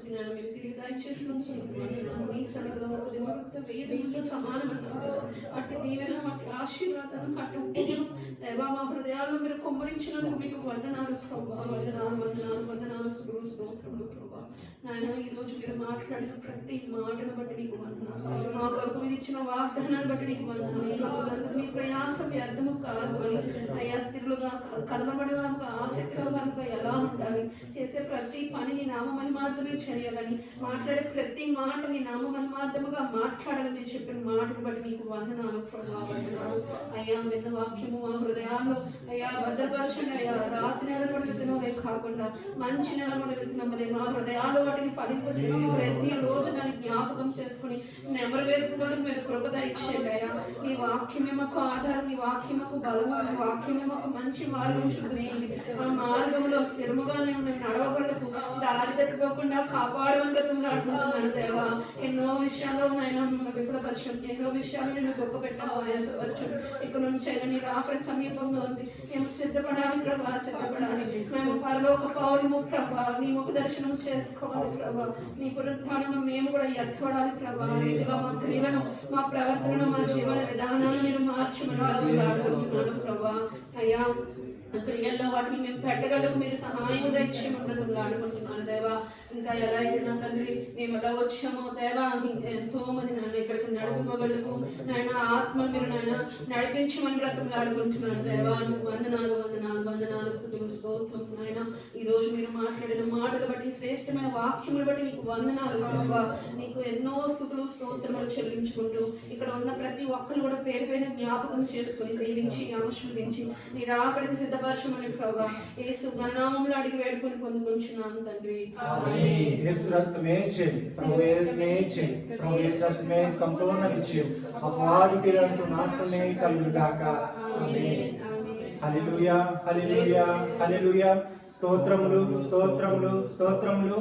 నేను మీరు తిరిగి దయచేసినందుకు నీకు వందనాలు. నీ సన్నిధిలో ఒక దినవృత్త 1000 దినాలతో సమానం అన్నారు కదా. అట్టి దీవెన, అట్టి ఆశీర్వాదం, అట్టి ఉప్పును దేవా మా హృదయాల్లో మీరు కుమ్మరించినందుకు మీకు వందనాలు ప్రభా. వందనాలు వందనాలు వందనాలు, స్తుతులు, స్తోత్రములు ప్రభా. నాయన ఈ రోజు మీరు మాట్లాడిన ప్రతి మాటను బట్టి నీకు వందనాలు. మా కొరకు మీరు ఇచ్చిన వాగ్దానాన్ని బట్టి నీకు వందనాలు. మీ ప్రయాసం వ్యర్థము కాదు అని అయ్యా స్థిరులుగా కదలబడే వారుగా ఆసక్తుల వారుగా ఎలా ఉండాలి, చేసే ప్రతి పని నీ నామ మహిమార్థమే చేయాలని, మాట్లాడే ప్రతి మాట నీ నామ మహిమార్థముగా మాట్లాడాలని మీరు చెప్పిన మాటను బట్టి మీకు వందనాలు ప్రభా. వందనాలు అయ్యా. విన్న వాక్యము మా హృదయాల్లో అయ్యా భద్రపరచండి అయ్యా. రాత్రి నెలబడి విత్తనలే కాకుండా మంచి నెలబడి విత్తనమలే మా హృదయాల్లో వాటిని ఫలింపజేసి ప్రతి రోజు దాన్ని జ్ఞాపకం చేసుకుని నెమరు వేసుకోవడానికి మీరు కృపద ఇచ్చేయండి అయ్యా. నీ వాక్యమే మాకు ఆధారం, నీ వాక్యముకు బలము, నీ వాక్యమే మాకు మంచి మార్గం చూపిస్తుంది. ఆ మార్గంలో స్థిరముగా నేను నడవగలకు దారి తట్టుకోకుండా కాపాడవనుకుంటున్నాను దేవా. ఎన్నో విషయాల్లో నేను విఫలపరచం, ఎన్నో విషయాలు నేను గొప్ప పెట్టాను ఆయాసపరచం. ఇక్కడ నుంచి అయినా నీ రాకడ సమీపంలో ఉంది. మేము సిద్ధపడాలి ప్రభా, సిద్ధపడాలి. మేము పరలోక పౌరము ప్రభా, నీ ముఖ దర్శనం చేసుకోవాలి ప్రభా. నీ పునరుత్థానం మేము కూడా ఎత్తపడాలి ప్రభా. రీతిగా మా క్రియలను, మా ప్రవర్తనను, మా జీవన విధానాన్ని మీరు మార్చమని అడుగుతున్నాను ప్రభా. అయ్యా క్రియల్లో వాటిని మేము పెట్టగలకు మీరు సహాయం దయచేయమని ఆడుకుంటున్నాను దేవా. ఇంకా ఎలా అయితే నా తండ్రి మేము ఎలా వచ్చామో దేవా, ఎంతో మంది నాన్న ఇక్కడికి నడిపిపోగలకు నాయన ఆత్మలు మీరు నాయన నడిపించమని బ్రతుకులు ఆడుకుంటున్నాను దేవా. నీకు వందనాలు వందనాలు వందనాలు, స్తుతులు, స్తోత్రం నాయన. ఈ రోజు మీరు మాట్లాడిన మాటలు బట్టి, శ్రేష్టమైన వాక్యములు బట్టి నీకు వందనాలు ప్రభా. నీకు ఎన్నో స్తుతులు స్తోత్రములు చెల్లించుకుంటూ ఇక్కడ ఉన్న ప్రతి ఒక్కరు కూడా పేరు పైన జ్ఞాపకం చేసుకుని దీవించి ఆశీర్వదించి నీ రాకడికి సిద్ధపరచమని ప్రభా యేసు ఘననామములో అడిగి వేడుకొని పొందుకుంటున్నాను తండ్రి. యేసు రక్తమే చేయి, ప్రభు రక్తమే చేయి, ప్రభు యేసు రక్తమే సంపూర్ణ విజయం, అపవాదికి నాశనమే కలుగును గాక. ఆమేన్. హల్లెలూయా హల్లెలూయా హల్లెలూయా. స్తోత్రములు స్తోత్రములు స్తోత్రములు.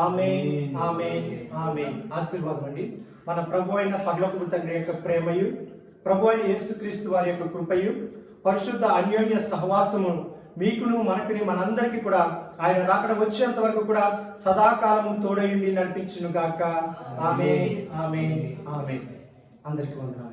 ఆమేన్ ఆమేన్ ఆమేన్. ఆశీర్వాదం అండి. మన ప్రభు అయిన పరలోకపు తండ్రి యొక్క ప్రేమయు, ప్రభు అయిన యేసుక్రీస్తు వారి యొక్క కృపయు, పరిశుద్ధ అన్యోన్య సహవాసము మీకును మనకుని మనందరికీ కూడా ఆయన రాకడ వచ్చేంత వరకు కూడా సదాకాలము తోడయుండి నడిపించును గాక. ఆమేన్ ఆమేన్ ఆమేన్. అందరికీ వందనాలు.